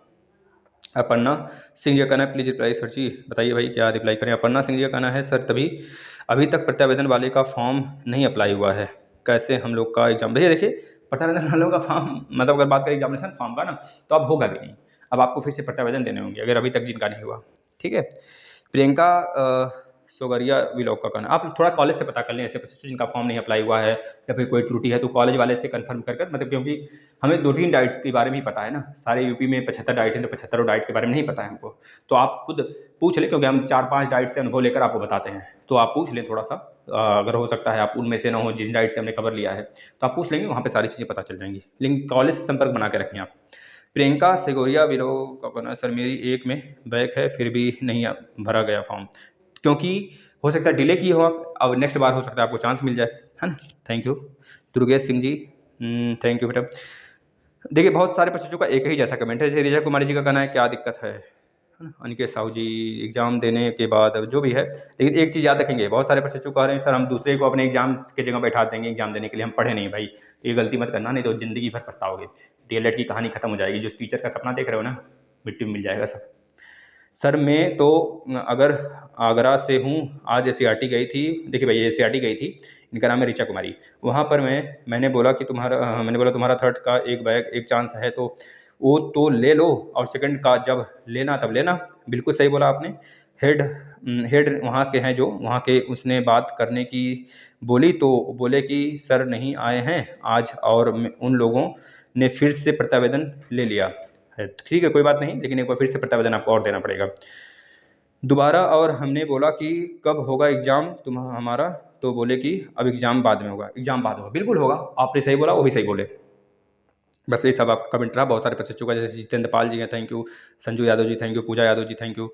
अपर्णा सिंह जी का कहना है प्लीज़ रिप्लाई सर जी, बताइए भाई क्या रिप्लाई करें। अपर्णा सिंह जी का कहना है सर अभी तक प्रत्यावेदन वाले का फॉर्म नहीं अप्लाई हुआ है, कैसे हम लोग का एग्जाम। भैया देखिए प्रत्यावेदन वालों का फॉर्म, मतलब अगर बात करें एग्जामिनेशन फॉर्म का ना, तो अब होगा भी नहीं, अब आपको फिर से प्रत्यावेदन देने होंगे अगर अभी तक जिनका नहीं हुआ, ठीक है। प्रियंका सोगरिया व्लॉग का कहना, आप थोड़ा कॉलेज से पता कर लें ऐसे बच्चों जिनका फॉर्म नहीं अप्लाई हुआ है या फिर कोई त्रुटि है, तो कॉलेज वाले से कंफर्म कर मतलब, क्योंकि हमें 2-3 डाइट्स के बारे में ही पता है ना, सारे यूपी में 75 डाइट हैं, तो 75 डाइट के बारे में नहीं पता है हमको, तो आप खुद पूछ लें, क्योंकि हम 4-5 डाइट से अनुभव लेकर आपको बताते हैं, तो आप पूछ लें थोड़ा सा, अगर हो सकता है आप उनमें से ना हो जिन डाइट से हमने कवर लिया है, तो आप पूछ लेंगे, वहाँ पर सारी चीज़ें पता चल जाएंगी, लेकिन कॉलेज से संपर्क बना के रखें आप। प्रियंका सेगोरिया विलो का कहना सर मेरी एक में बैक है फिर भी नहीं भरा गया फॉर्म, क्योंकि हो सकता है डिले की हो आप, अब नेक्स्ट बार हो सकता है आपको चांस मिल जाए, है ना। Thank you Durgesh Singh ji, thank you बेटा। देखिए बहुत सारे बच्चों का एक ही जैसा कमेंट है, जैसे रिजा कुमारी जी का कहना है क्या दिक्कत है ना। अनिकेत साहू जी एग्ज़ाम देने के बाद अब जो भी है, लेकिन एक चीज़ याद रखेंगे, बहुत सारे बच्चे कह रहे हैं सर हम दूसरे को अपने एग्जाम की जगह बैठा देंगे एग्जाम देने के लिए, हम पढ़े नहीं भाई, ये गलती मत करना, नहीं तो ज़िंदगी भर पछताओगे, डीएलएड की कहानी खत्म हो जाएगी, जो टीचर का सपना देख रहे हो ना मिट्टी में मिल जाएगा सब। सर मैं तो अगर आगरा से हूँ, आज एससीईआरटी गई थी, देखिए भाई एससीईआरटी गई थी, इनका नाम है ऋचा कुमारी, वहाँ पर मैंने बोला कि तुम्हारा थर्ड का एक बैग एक चांस है तो वो तो ले लो, और सेकंड का जब लेना तब लेना। बिल्कुल सही बोला आपने। हेड हेड वहाँ के हैं जो वहाँ के, उसने बात करने की बोली तो बोले कि सर नहीं आए हैं आज, और उन लोगों ने फिर से प्रत्यावेदन ले लिया है। ठीक है कोई बात नहीं, लेकिन एक बार फिर से प्रत्यावेदन आपको और देना पड़ेगा दोबारा। और हमने बोला कि कब होगा एग्ज़ाम हमारा, तो बोले कि अब एग्ज़ाम बाद में होगा, एग्ज़ाम बाद होगा, बिल्कुल होगा, आपने सही बोला वो भी सही बोले। बस ये सब आपका कमेंट रहा, बहुत सारे बच्चे चुका, जैसे जितेंद्र पाल जी हैं thank you, Sanju Yadav ji thank you, Pooja Yadav ji thank you,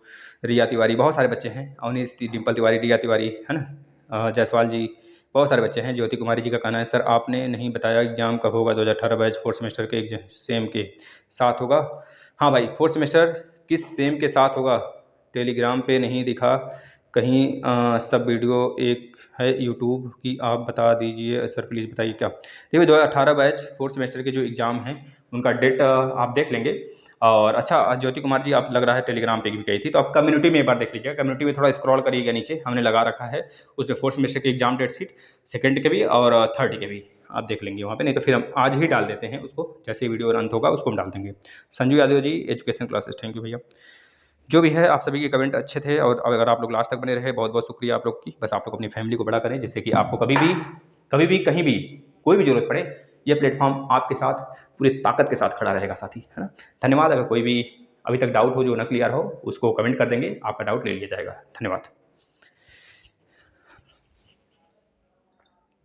Riya Tiwari, बहुत सारे बच्चे हैं, अवनीश डिम्पल तिवारी, रिया तिवारी, है ना, जायसवाल जी, बहुत सारे बच्चे हैं। ज्योति कुमारी जी का कहना है सर आपने नहीं बताया एग्ज़ाम कब होगा, 2018 बैच फोर्थ सेमेस्टर के एग्जाम सेम के साथ होगा। हाँ भाई फोर्थ सेमेस्टर किस सेम के साथ होगा, टेलीग्राम पे नहीं दिखा कहीं, सब वीडियो एक है यूट्यूब की, आप बता दीजिए सर प्लीज़ बताइए क्या। देखिए 2018 बैच फोर्थ सेमेस्टर के जो एग्ज़ाम हैं उनका डेट आप देख लेंगे। और अच्छा ज्योति कुमार जी आप लग रहा है टेलीग्राम पे भी गई थी, तो आप कम्युनिटी में एक बार देख लीजिएगा, कम्युनिटी में थोड़ा स्क्रॉल करिएगा नीचे, हमने लगा रखा है उसमें फोर्थ सेमेस्टर की एग्जाम डेट शीट, सेकंड के भी और थर्ड के भी आप देख लेंगे वहाँ पे, नहीं तो फिर हम आज ही डाल देते हैं उसको, जैसे वीडियो अंत होगा उसको हम डाल देंगे। संजू यादव जी एजुकेशन क्लासेस थैंक यू भैया। जो भी है आप सभी के कमेंट अच्छे थे, और अगर आप लोग लास्ट तक बने रहे बहुत बहुत शुक्रिया आप लोग की। बस आप लोग अपनी फैमिली को बड़ा करें, जिससे कि आपको कभी भी कहीं भी कोई भी ज़रूरत पड़े, ये प्लेटफॉर्म आपके साथ पूरी ताकत के साथ खड़ा रहेगा साथी, है ना। धन्यवाद। अगर कोई भी अभी तक डाउट हो जो न क्लियर हो उसको कमेंट कर देंगे, आपका डाउट ले लिया जाएगा। धन्यवाद।